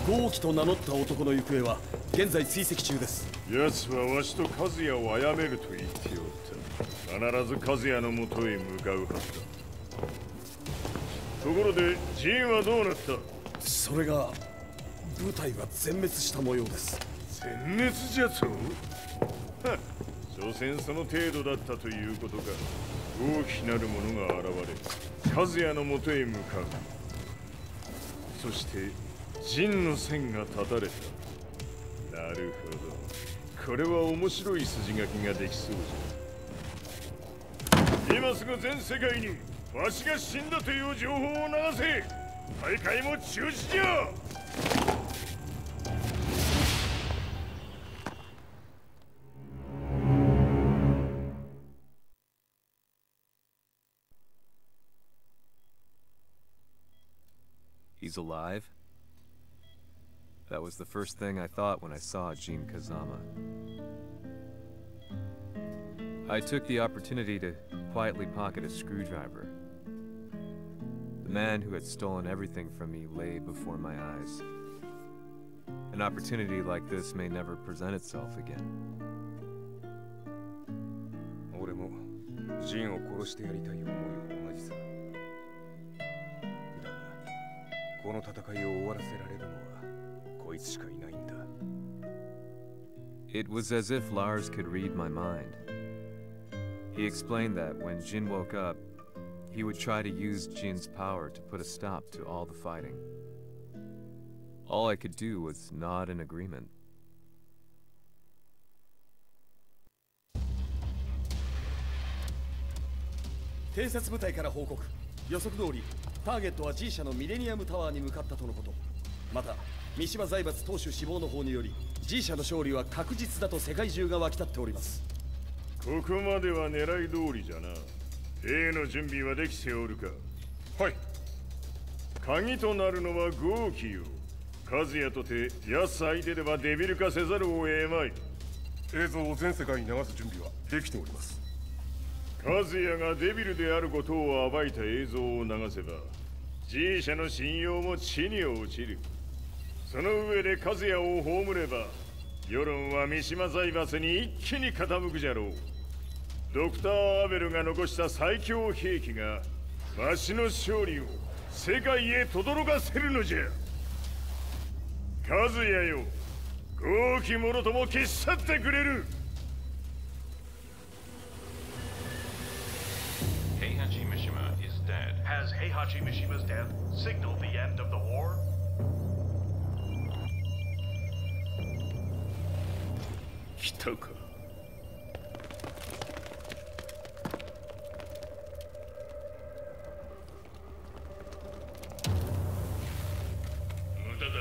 豪輝と名乗った男の行方は現在追跡中です。奴はわしと和也を殺めると言っておった。必ず和也のもとへ向かうはずだ。ところでジンはどうなった？それが部隊は全滅した模様です。全滅じゃと？はっ、所詮その程度だったということか。大きなる者が現れ和也のもとへ向かう。そして陣の線が断たれた。なるほど。これは面白い筋書きができそうじゃ。今すぐ全世界にわしが死んだという情報を流せ。大会も中止じゃ。He's alive? That was the first thing I thought when I saw Jin Kazama. I took the opportunity to quietly pocket a screwdriver. The man who had stolen everything from me lay before my eyes. An opportunity like this may never present itself again. 俺もジンを殺してやりたい思いは同じさ。だが、この戦いを終わらせられるのはこいつしかいないんだ。It was as if Lars could read my mind. He explained that when Jin woke up, he would try to use Jin's power to put a stop to all the fighting. All I could do was nod in agreement. 偵察部隊から報告。予測通り、ターゲットは G 社のミレニアムタワーに向かったとのこと。また、三島財閥当主死亡の方により、G 社の勝利は確実だと世界中が沸き立っております。ここまでは狙い通りじゃな。A の準備はできておるか？はい。鍵となるのは豪輝よ。和也とて奴相手ではデビル化せざるを得まい。映像を全世界に流す準備はできております。和也がデビルであることを暴いた映像を流せば G 社の信用も地に落ちる。その上で和也を葬れば世論は三島財閥に一気に傾くじゃろう。ドクター・アベルが残した最強兵器がわしの勝利を世界へ轟かせるのじゃ。和也よ、豪輝者とも消し去ってくれる。Heihachi Mishima is dead. Has Heihachi Mishima's death signaled the end of the war? 来たか。無駄だ。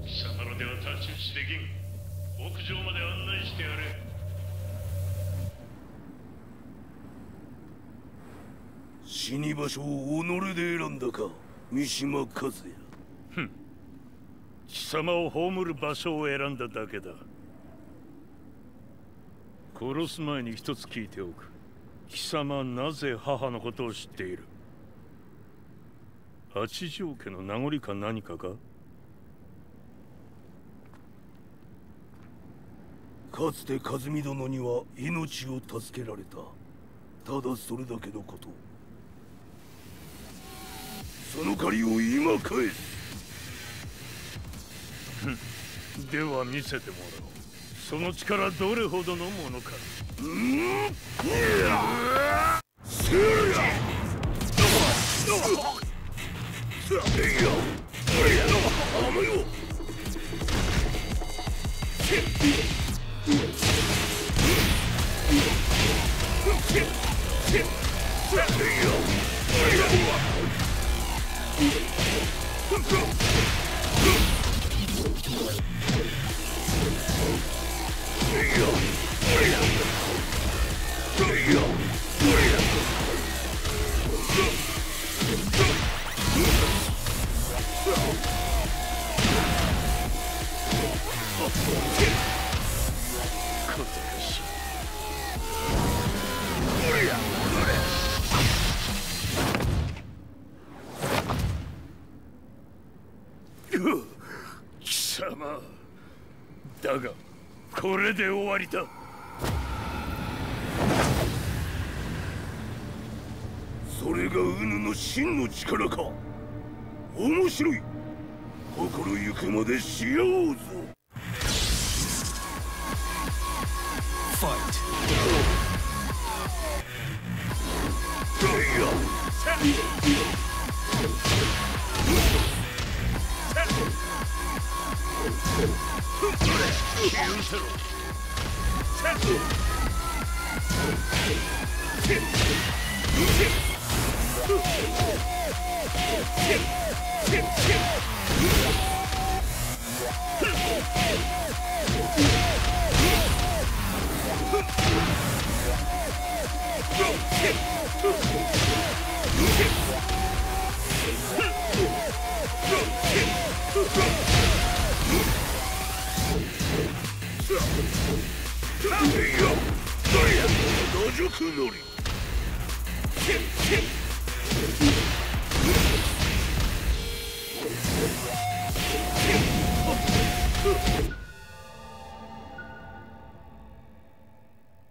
貴様らでは太刀打ちできん。屋上まで案内してやれ。死に場所を己で選んだか、三島和也。ふん。貴様を葬る場所を選んだだけだ。殺す前に一つ聞いておく。貴様なぜ母のことを知っている？八条家の名残か何かか？かつて和美殿には命を助けられた。ただそれだけのこと。その借りを今返す。では見せてもらおう。その力どれほどのものか。貴様だがこれで終わりだ。それがウヌの真の力か。面白い。心ゆくまでしようぞ。ファイト。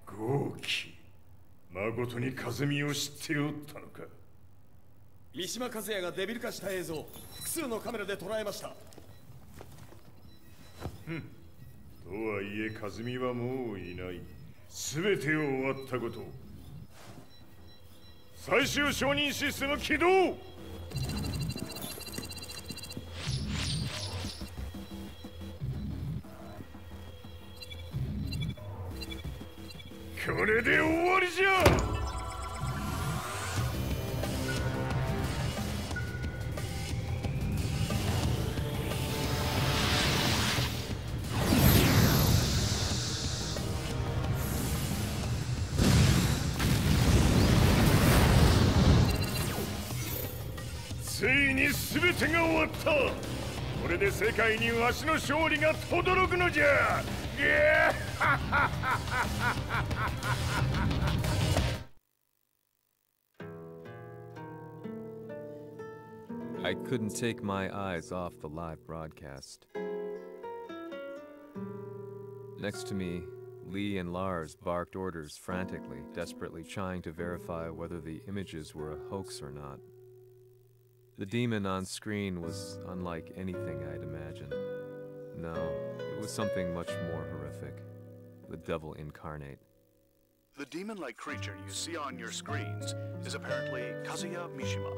豪気、誠に和美を知っておったのか。三島和也がデビル化した映像、複数のカメラで捉えました。とはいえ和美はもういない。全てを終わったこと。最終承認システム起動。これで終わりじゃ。ついに全てが終わった。これで世界にわしの勝利が轟くのじゃ。I couldn't take my eyes off the live broadcast. Next to me, Lee and Lars barked orders frantically, desperately trying to verify whether the images were a hoax or not. The demon on screen was unlike anything I'd imagined. No, it was something much more horrific. The devil incarnate. The demon-like creature you see on your screens is apparently Kazuya Mishima,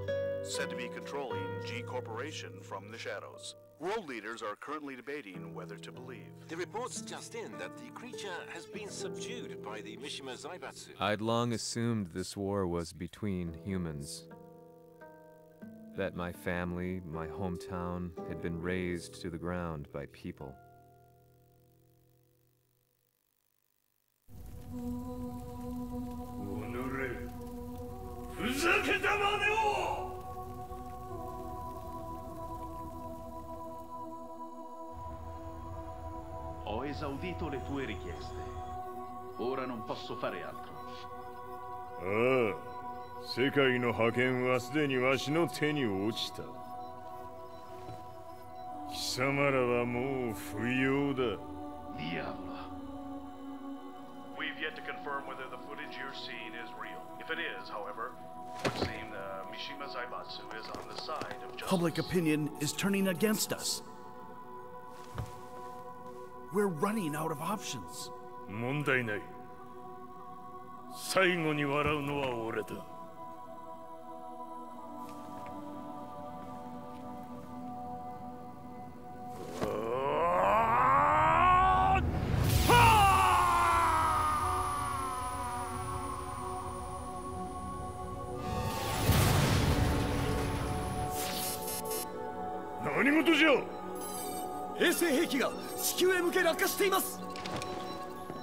said to be controlling G Corporation from the shadows. World leaders are currently debating whether to believe. The reports just in that the creature has been subdued by the Mishima Zaibatsu. I'd long assumed this war was between humans. That my family, my hometown, had been razed to the ground by people. Ho esaudito le tue richieste. Ora non posso fare altro. 世界の覇権はすでにわしの手に落ちた。貴様らはもう不要だ。We've yet to confirm whether the footage you're seeing is real. If it is, however, it would seem Mishima Zaibatsu is on the side of justice. Public opinion is turning against us. We're running out of options. 問題ない。最後に笑うのは俺だ。何事じゃ。衛星兵器が地球へ向け落下しています。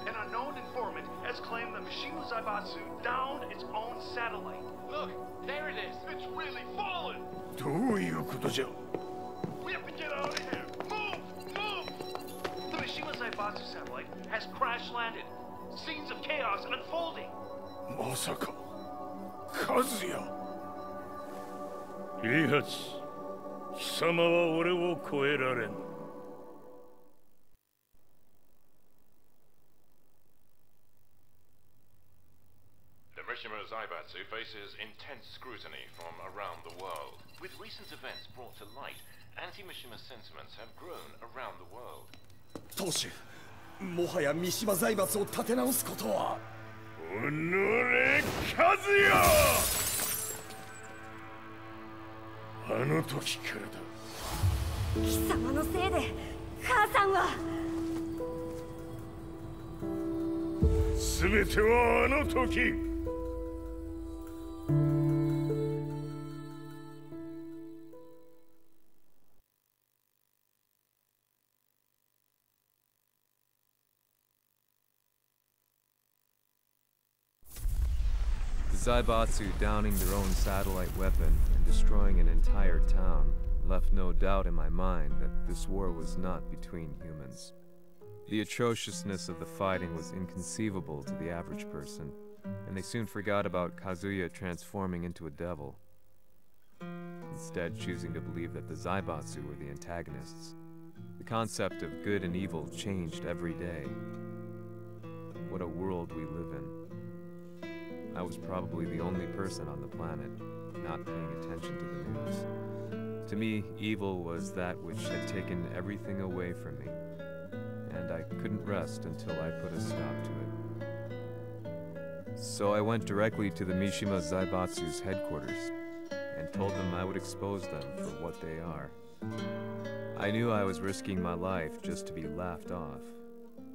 An unknown informant has claimed that Mishima Zaibatsu downed its own satellite. Look, there it is. It's really fallen. どういうことじゃ。We have to get out of here. Move, move. The Mishima Zaibatsu satellite has crash landed. Scenes of chaos unfolding. まさか、和也。イハチ、貴様は俺を超えられん。Mishima Zaibatsu faces intense scrutiny from around the world. With recent events brought to light, anti-Mishima sentiments have grown around the world. 当主、もはや三島財閥を立て直すことは。おのれ、和也！あの時からだ。貴様のせいで母さんは。全てはあの時。Zaibatsu downing their own satellite weapon and destroying an entire town left no doubt in my mind that this war was not between humans. The atrociousness of the fighting was inconceivable to the average person, and they soon forgot about Kazuya transforming into a devil, instead choosing to believe that the Zaibatsu were the antagonists. The concept of good and evil changed every day. What a world we live in. I was probably the only person on the planet not paying attention to the news. To me, evil was that which had taken everything away from me, and I couldn't rest until I put a stop to it. So I went directly to the Mishima Zaibatsu's headquarters and told them I would expose them for what they are. I knew I was risking my life just to be laughed off,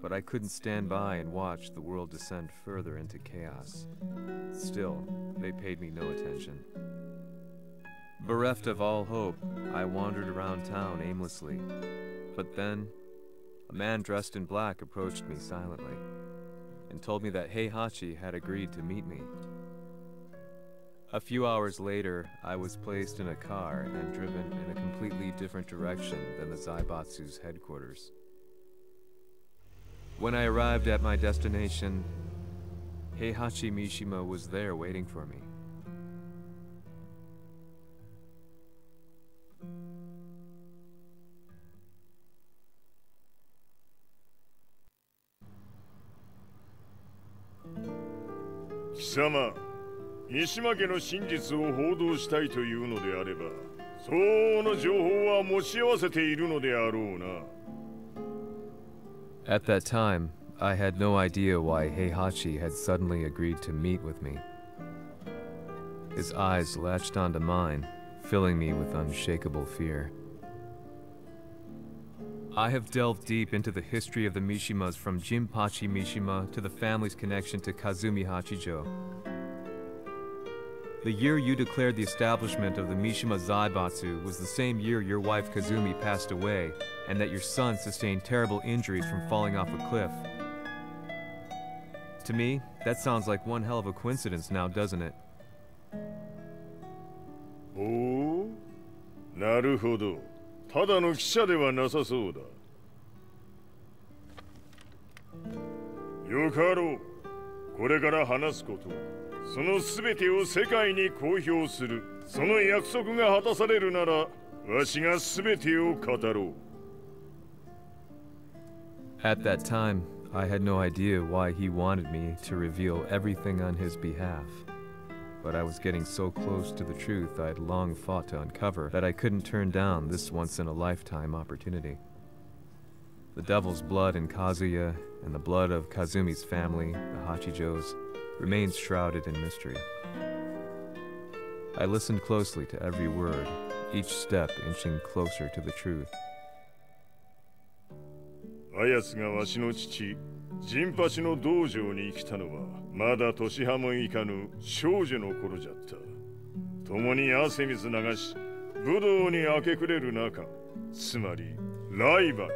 but I couldn't stand by and watch the world descend further into chaos. Still, they paid me no attention. Bereft of all hope, I wandered around town aimlessly. But then, a man dressed in black approached me silently and told me that Heihachi had agreed to meet me. A few hours later, I was placed in a car and driven in a completely different direction than the Zaibatsu's headquarters. When I arrived at my destination, Heihachi Mishima was there waiting for me. Kisama, 三島家の真実を報道したいというのであれば、相応の情報は持ち合わせているのであろうな。At that time, I had no idea why Heihachi had suddenly agreed to meet with me. His eyes latched onto mine, filling me with unshakable fear. I have delved deep into the history of the Mishimas from Jinpachi Mishima to the family's connection to Kazumi Hachijo. The year you declared the establishment of the Mishima Zaibatsu was the same year your wife Kazumi passed away, and that your son sustained terrible injuries from falling off a cliff. To me, that sounds like one hell of a coincidence now, doesn't it? Oh? なるほど。ただの記者ではなさそうだ。よかろう。これから話すこと。その全てを世界に公表する。その約束が果たされるなら、わしが全てを語ろう。At that time, I had no idea why he wanted me to reveal everything on his behalf. But I was getting so close to the truth I had long fought to uncover that I couldn't turn down this once-in-a-lifetime opportunity. The devil's blood in Kazuya and the blood of Kazumi's family, the Hachijos, remains shrouded in mystery. I listened closely to every word, each step inching closer to the truth. あやつがわしの父、ジンパチの道場に来たのは、まだ年半もいかぬ少女の頃じゃった。共に汗水流し、武道に明け暮れる中、つまりライバル。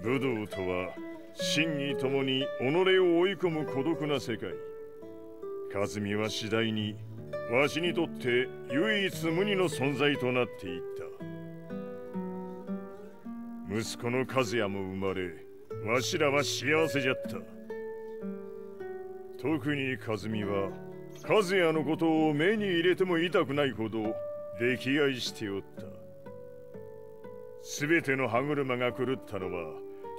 武道とは、真偽ともに己を追い込む孤独な世界。和美は次第に、わしにとって唯一無二の存在となっていった。息子の和也も生まれ、わしらは幸せじゃった。特に和美は、和也のことを目に入れても痛くないほど溺愛しておった。すべての歯車が狂ったのは、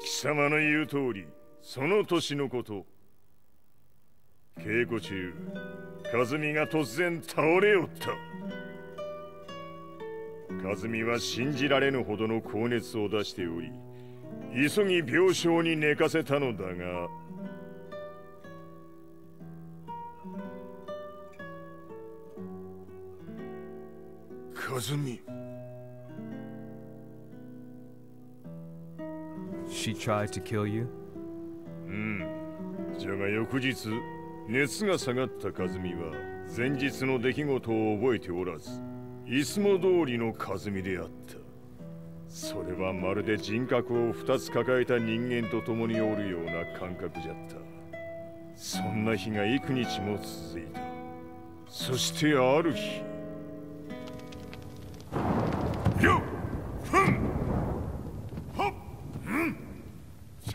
貴様の言う通り、その年のこと。稽古中、和美が突然倒れおった。和美は信じられぬほどの高熱を出しており、急ぎ病床に寝かせたのだが、和美。She tried to kill you? じゃが翌日、熱が下がった和美は前日の出来事を覚えておらず、いつも通りの和美であった。それはまるで人格を2つ抱えた人間と共におるような感覚じゃった。そんな日が幾日も続いた。そしてある日、よっふんはっんせい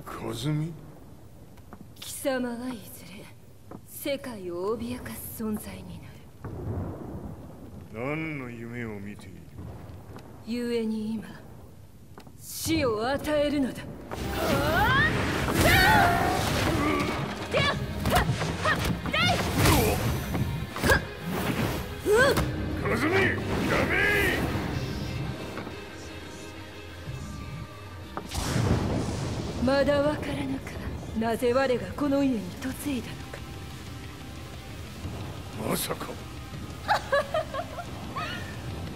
和美。貴様はいずれ世界を脅かす存在になる。何の夢を見ている？故に今死を与えるのだ。和美、やめ！まだわからぬか。なぜ我がこの家に嫁いだのか。まさか。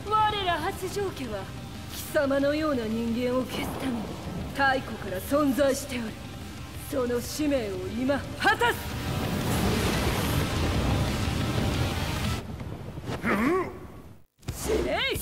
我ら八丈家は貴様のような人間を消すために太古から存在しておる。その使命を今果たす。死ねい！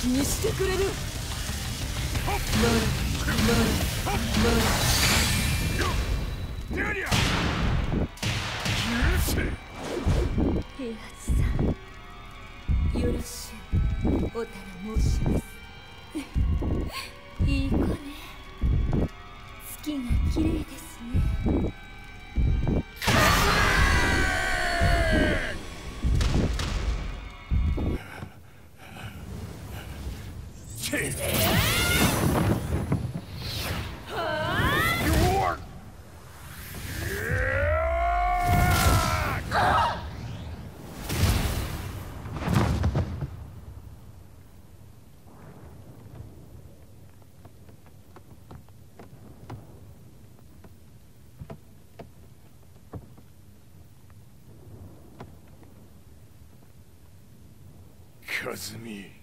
気にしてくれる。平八さん、よろしゅうおたら申します。いい子ね。月が綺麗ですね。和美。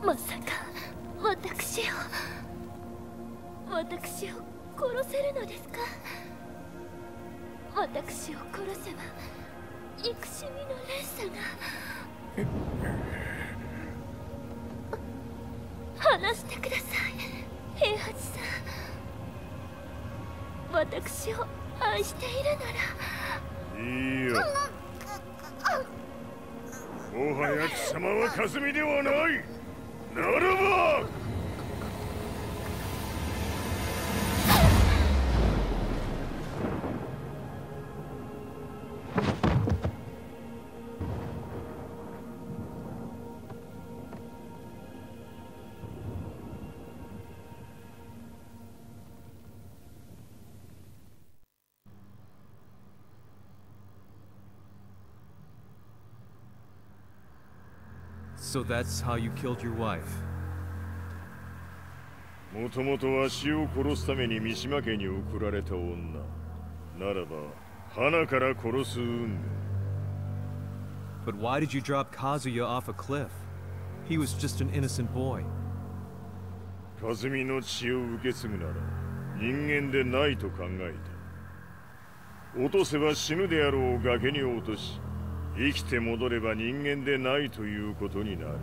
まさか私を殺せるのですか？私を殺せば憎しみの連鎖が。話してください、平八さん。私を愛しているなら。いいよ。もはや貴様は和美ではない。ならばSo that's how you killed your wife. もともとわしを殺すために三島家に送られた女ならば花から殺す運命。 But why did you drop Kazuya off a cliff? He was just an innocent boy. 和美の血を受け継ぐなら人間でないと考えた。落とせば死ぬであろう崖に落とし、生きて戻れば人間でないということになる。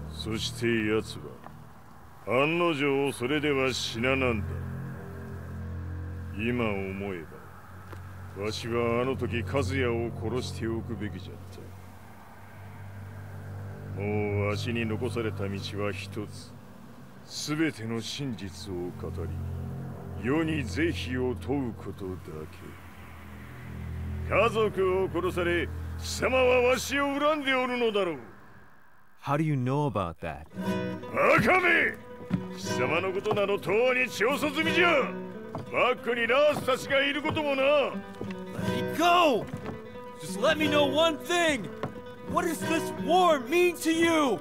そして奴は案の定それでは死ななんだ。今思えばわしはあの時和也を殺しておくべきじゃった。もうわしに残された道は一つ。全ての真実を語り世に是非を問うことだけ。家族を殺され貴様はわしを恨んでおるのだろう。 How do you know about that? バカめ！貴様のことなどとうに調査済みじゃ。バックにラースたちがいることもな。 Let me go! Just let me know one thing! What does this war mean to you?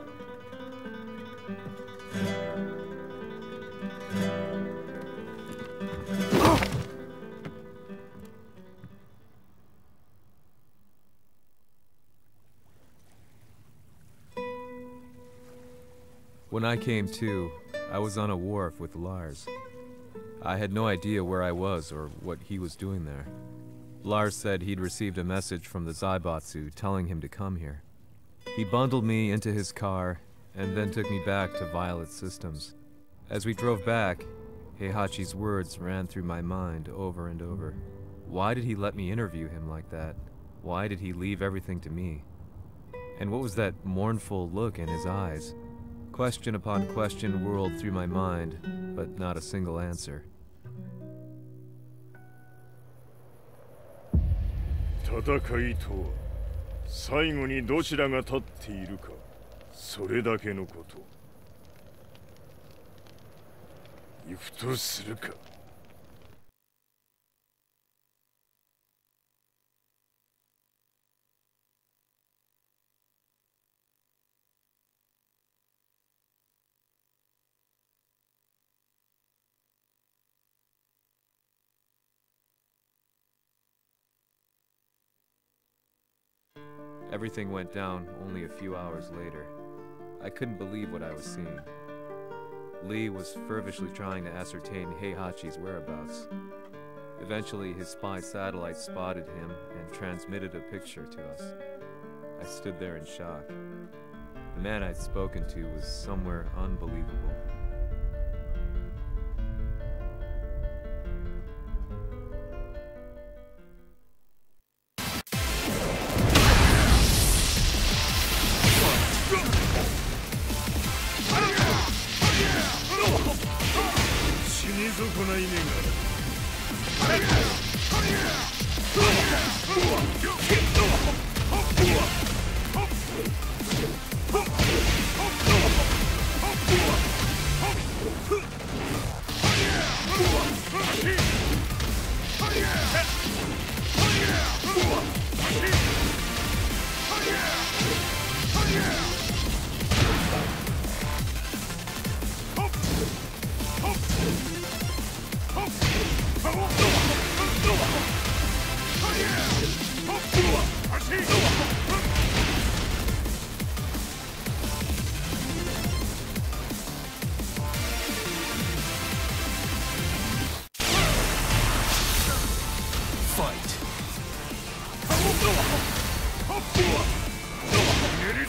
When I came to, I was on a wharf with Lars. I had no idea where I was or what he was doing there. Lars said he'd received a message from the Zaibatsu telling him to come here. He bundled me into his car and then took me back to Violet Systems. As we drove back, Heihachi's words ran through my mind over and over. Why did he let me interview him like that? Why did he leave everything to me? And what was that mournful look in his eyes? Question upon question whirled through my mind, but not a single answer. 戦いとは最後にどちらが立っているか、それだけのこと。行くとするか。Everything went down only a few hours later. I couldn't believe what I was seeing. Lee was feverishly trying to ascertain Heihachi's whereabouts. Eventually, his spy satellite spotted him and transmitted a picture to us. I stood there in shock. The man I'd spoken to was somewhere unbelievable.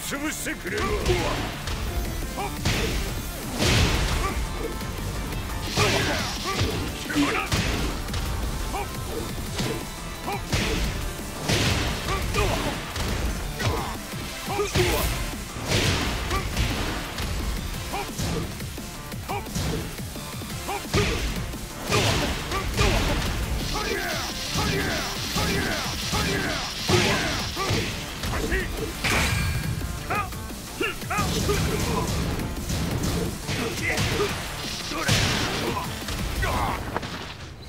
潰してくれるわ。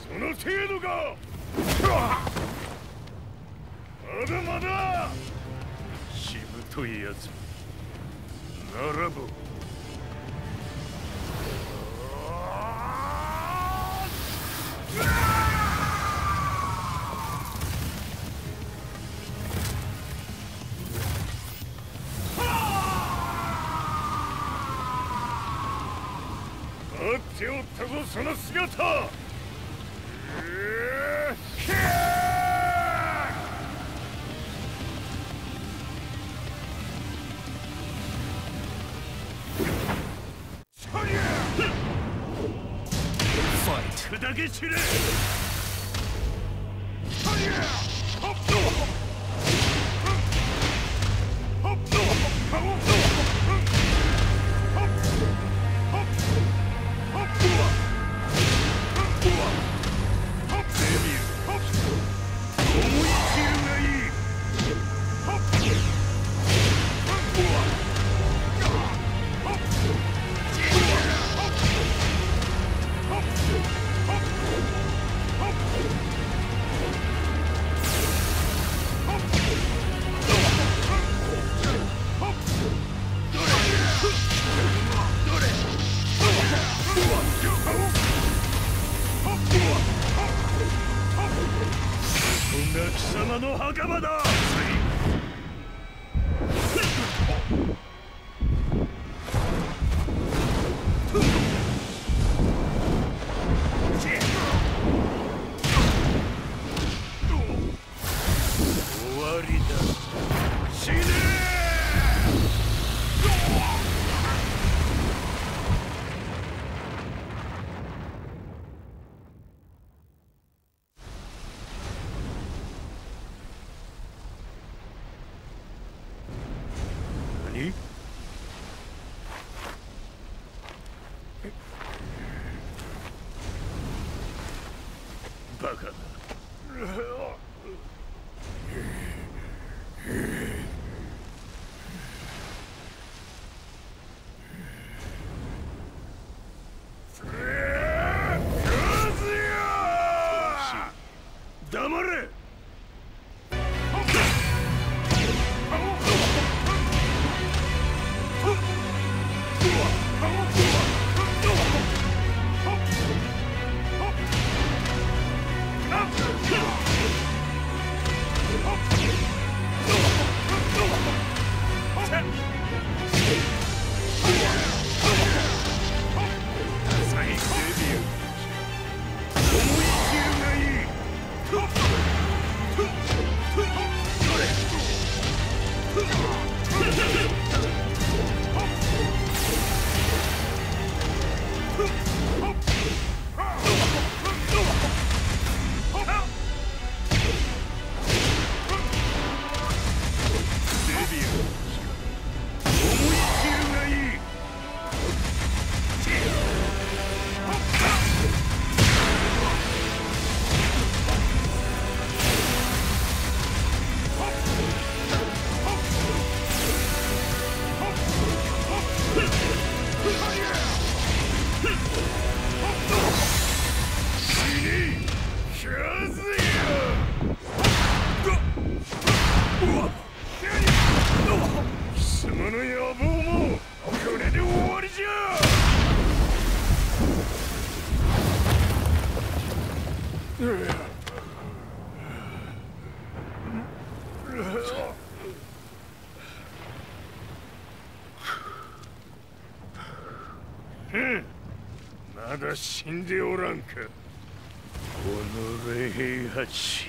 その程度か。まだまだしぶといやつならば待っておったぞその姿。砕け散れ。貴様の袴だ。終わりだ。死ね何？バカだ。黙れ。まだ死んでおらんか。おのれ平八。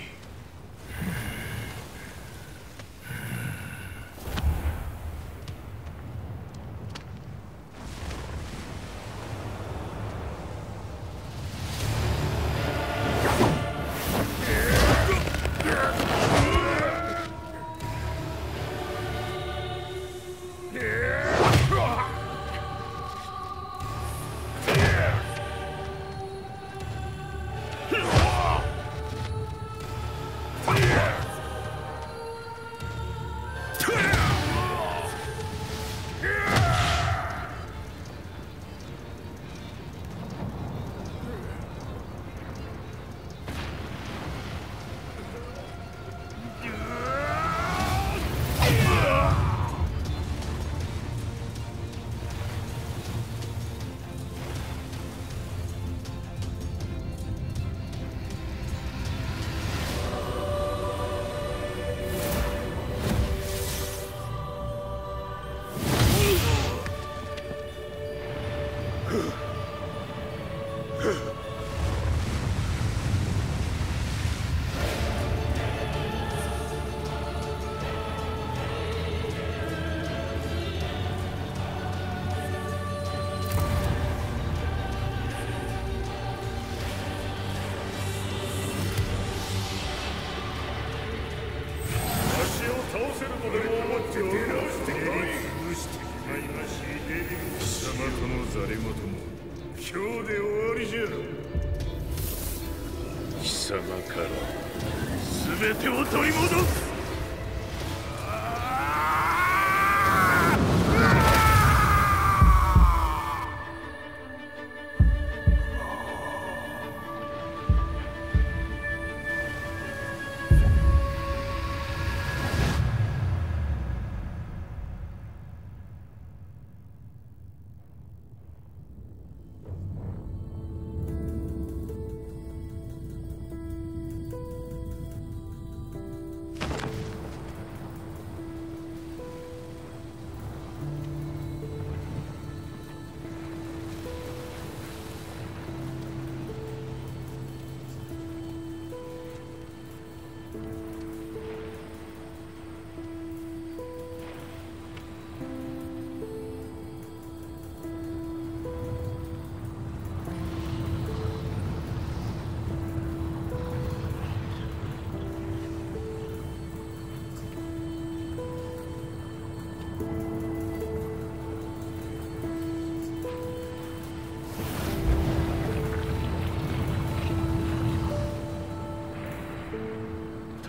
貴様から全てを取り戻す。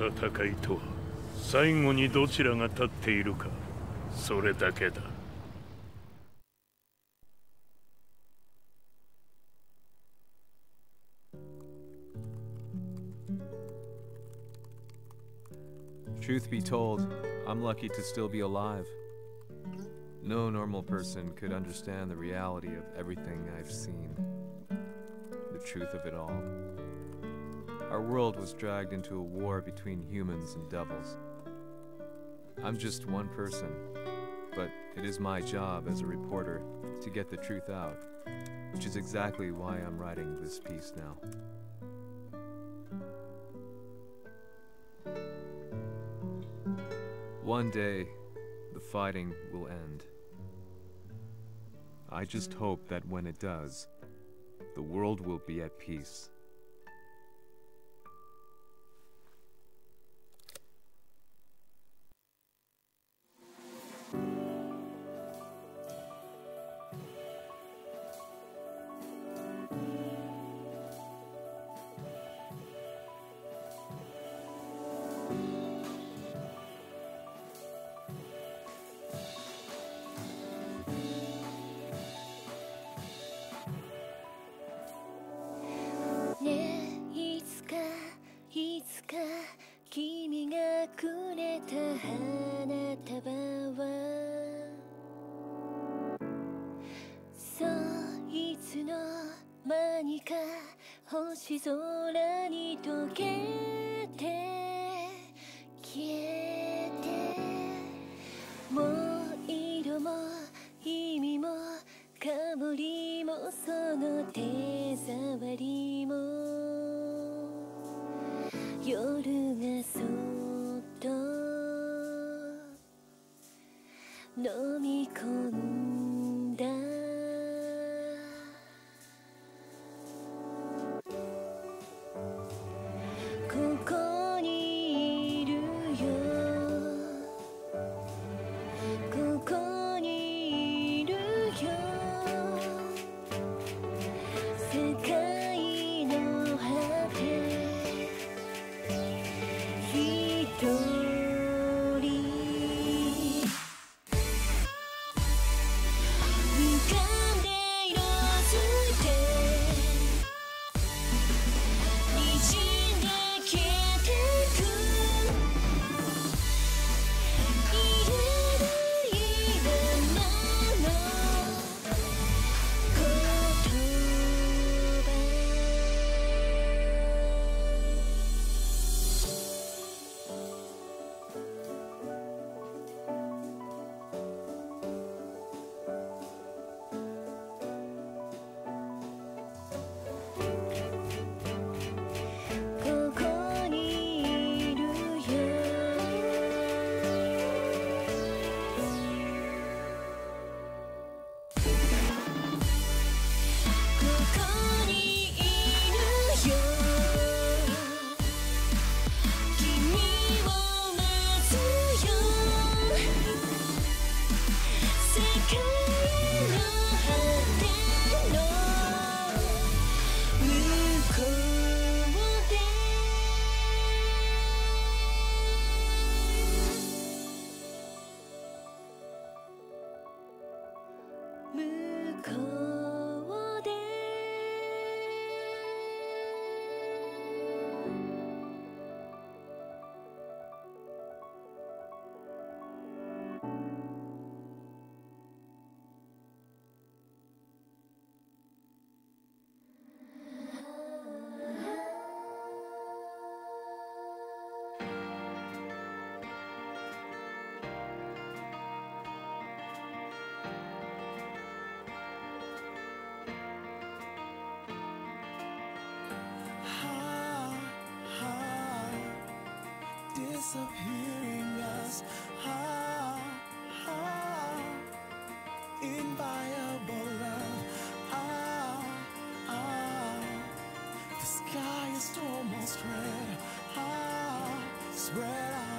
戦いとは最後にどちらが立っているか、それだけだ。Truth be told, I'm lucky to still be alive. No normal person could understand the reality of everything I've seen. The truth of it all. Our world was dragged into a war between humans and devils. I'm just one person, but it is my job as a reporter to get the truth out, which is exactly why I'm writing this piece now. One day, the fighting will end. I just hope that when it does, the world will be at peace. 星空に溶けて消えて、もう色も意味も香りもその手触りも、夜がそっと飲み込んだ。ここにいるよ、ここにいるよ、世界の果て一人浮かんで色づいて滲んで消えてく、言えないままの言葉。ここにいるよ、ここにいるよ、君を待つよ、世界の果ての向こうで。向こうで。Disappearing us, inviolable love, the sky is almost red, spread out.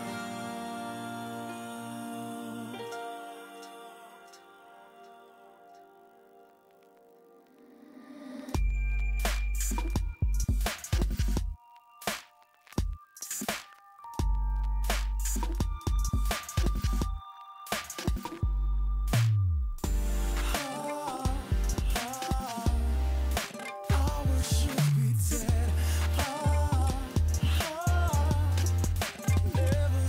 Our should be dead, never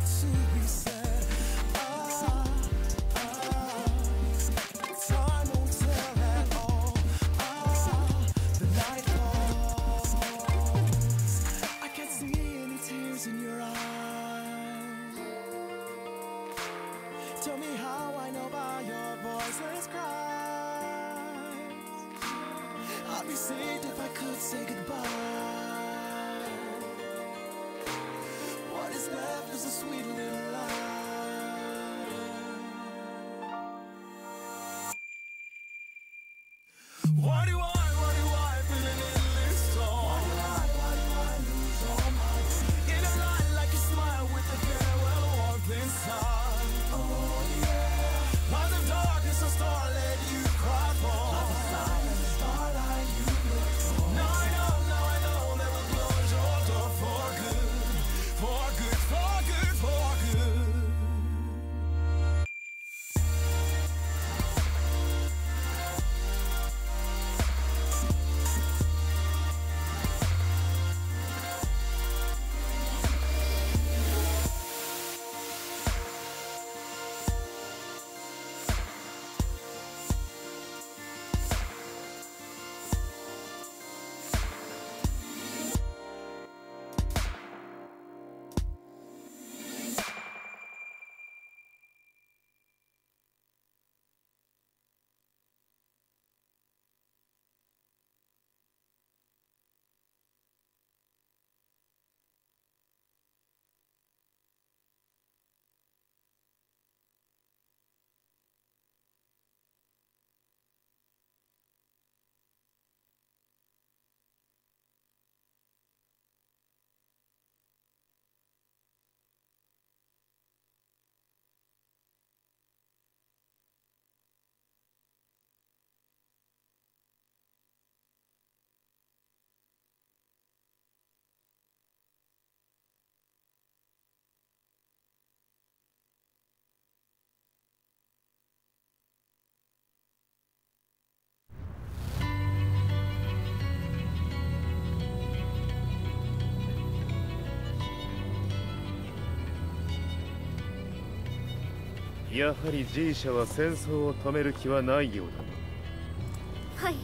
やはり G 社は戦争を止める気はないようだ。はい、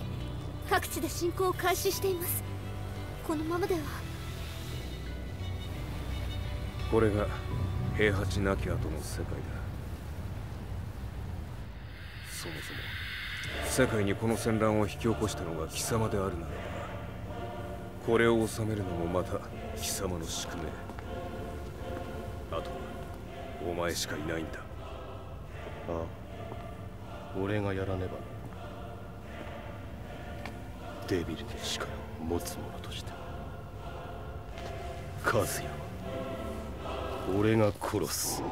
各地で侵攻を開始しています。このままでは。これが平八なき後の世界だ。そもそも世界にこの戦乱を引き起こしたのが貴様であるならば、これを収めるのもまた貴様の宿命。あとはお前しかいないんだ。ああ、俺がやらねばな。デビルの力を持つ者として和也は俺が殺す。